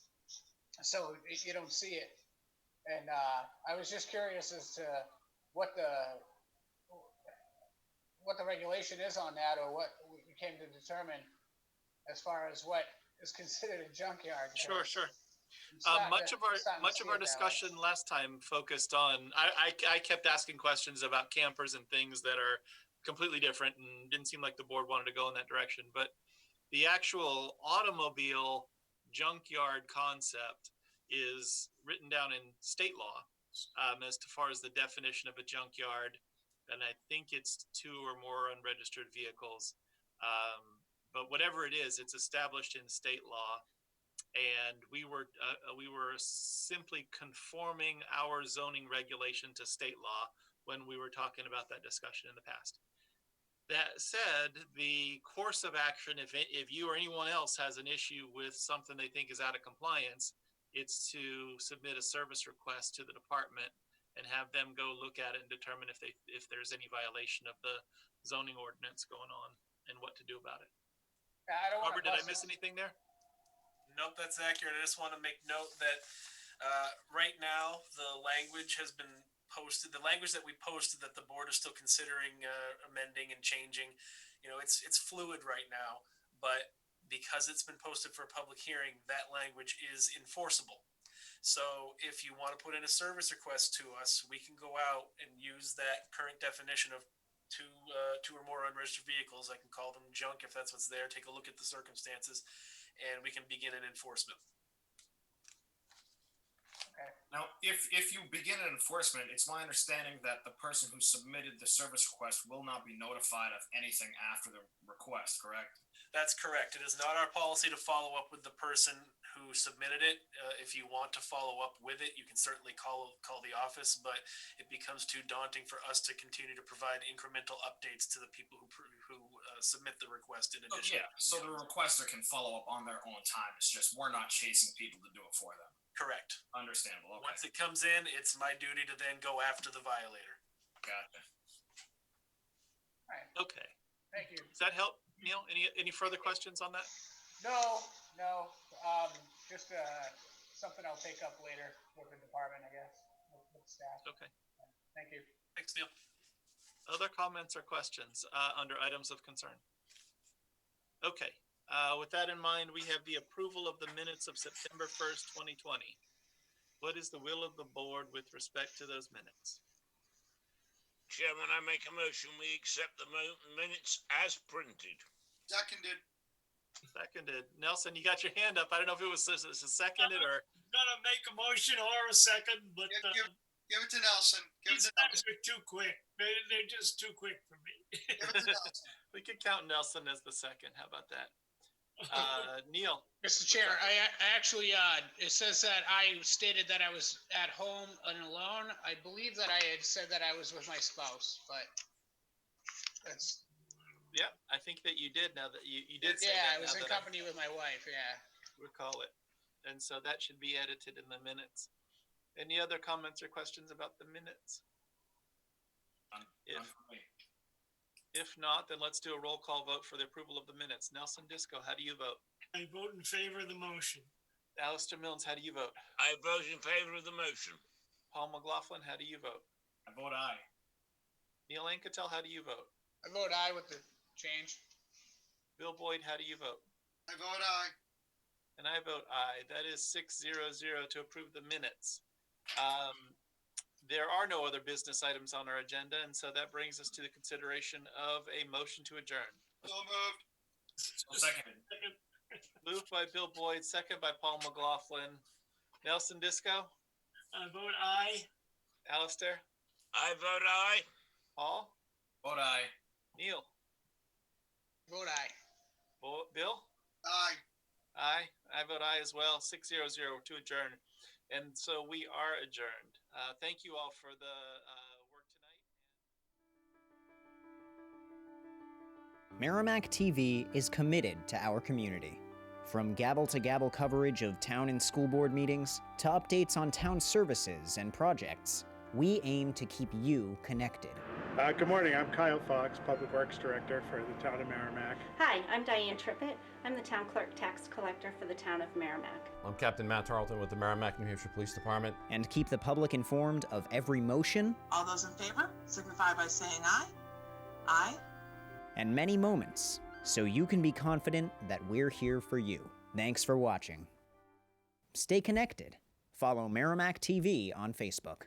S10: so you don't see it. And I was just curious as to what the regulation is on that, or what we came to determine as far as what is considered a junkyard.
S6: Sure. Much of our discussion last time focused on, I kept asking questions about campers and things that are completely different, and didn't seem like the board wanted to go in that direction. But the actual automobile junkyard concept is written down in state law as far as the definition of a junkyard, and I think it's 2 or more unregistered vehicles. But whatever it is, it's established in state law. And we were simply conforming our zoning regulation to state law when we were talking about that discussion in the past. That said, the course of action, if you or anyone else has an issue with something they think is out of compliance, it's to submit a service request to the department
S13: and have them go look at it and determine if there's any violation of the zoning ordinance going on and what to do about it.
S10: I don't
S13: Robert, did I
S10: wanna
S13: miss
S10: bust
S13: anything there?
S11: Nope, that's accurate. I just want to make note that right now the language has been posted. The language that we posted that the board is still considering amending and changing. It's fluid right now, but because it's been posted for a public hearing, that language is enforceable. So if you want to put in a service request to us, we can go out and use that current definition of two or more unregistered vehicles. I can call them junk if that's what's there. Take a look at the circumstances, and we can begin an enforcement.
S9: Now, if you begin an enforcement, it's my understanding that the person who submitted the service request will not be notified of anything after the request, correct?
S11: That's correct. It is not our policy to follow up with the person who submitted it. If you want to follow up with it, you can certainly call the office, but it becomes too daunting for us to continue to provide incremental updates to the people who submit the request in addition.
S9: Yeah, so the requester can follow up on their own time. It's just we're not chasing people to do it for them.
S11: Correct.
S9: Understandable. Okay.
S11: Once it comes in, it's my duty to then go after the violator.
S9: Gotcha.
S10: All right.
S13: Okay.
S10: Thank you.
S13: Does that help, Neil? Any further questions on that?
S10: No. Just something I'll take up later with the department, I guess, with staff.
S13: Okay.
S10: Thank you.
S13: Thanks, Neil. Other comments or questions under items of concern? Okay. With that in mind, we have the approval of the minutes of September 1st, 2020. What is the will of the board with respect to those minutes?
S8: Chairman, I make a motion we accept the minutes as printed.
S14: Seconded.
S13: Nelson, you got your hand up. I don't know if it was seconded or.
S7: I'm gonna make a motion or a second, but
S14: Give it to Nelson.
S7: these guys are too quick. They're just too quick for me.
S14: Give it to Nelson.
S13: We could count Nelson as the second. How about that? Neil.
S10: Mr. Chair, I actually, it says that I stated that I was at home and alone. I believe that I had said that I was with my spouse, but that's.
S13: Yeah, I think that you did now that you did say
S10: Yeah,
S13: that.
S10: I was in company with my wife, yeah.
S13: Recall it. And so that should be edited in the minutes. Any other comments or questions about the minutes? If not, then let's do a roll call vote for the approval of the minutes. Nelson Disco, how do you vote?
S7: I vote in favor of the motion.
S13: Alistair Milnes, how do you vote?
S8: I vote in favor of the motion.
S13: Paul McLaughlin, how do you vote?
S9: I vote aye.
S13: Neil Anketel, how do you vote?
S10: I vote aye with the change.
S13: Bill Boyd, how do you vote?
S14: I vote aye.
S13: And I vote aye. That is 6-0-0 to approve the minutes. There are no other business items on our agenda, and so that brings us to the consideration of a motion to adjourn.
S14: So moved.
S9: Seconded.
S13: Moved by Bill Boyd, second by Paul McLaughlin. Nelson Disco?
S7: I vote aye.
S13: Alistair?
S8: I vote aye.
S13: Paul?
S9: Vote aye.
S13: Neil?
S10: Vote aye.
S13: Bill?
S14: Aye.
S13: Aye. I vote aye as well. 6-0-0 to adjourn. And so we are adjourned. Thank you all for the work tonight.
S1: Merrimack TV is committed to our community. From gavel-to-gavel coverage of town and school board meetings to updates on town services and projects, we aim to keep you connected.
S2: Good morning. I'm Kyle Fox, Public Works Director for the town of Merrimack.
S3: Hi, I'm Diane Trippett. I'm the town clerk tax collector for the town of Merrimack.
S4: I'm Captain Matt Tarleton with the Merrimack, New Hampshire Police Department.
S1: And keep the public informed of every motion.
S5: All those in favor signify by saying aye. Aye.
S1: And many moments, so you can be confident that we're here for you. Thanks for watching. Stay connected. Follow Merrimack TV on Facebook.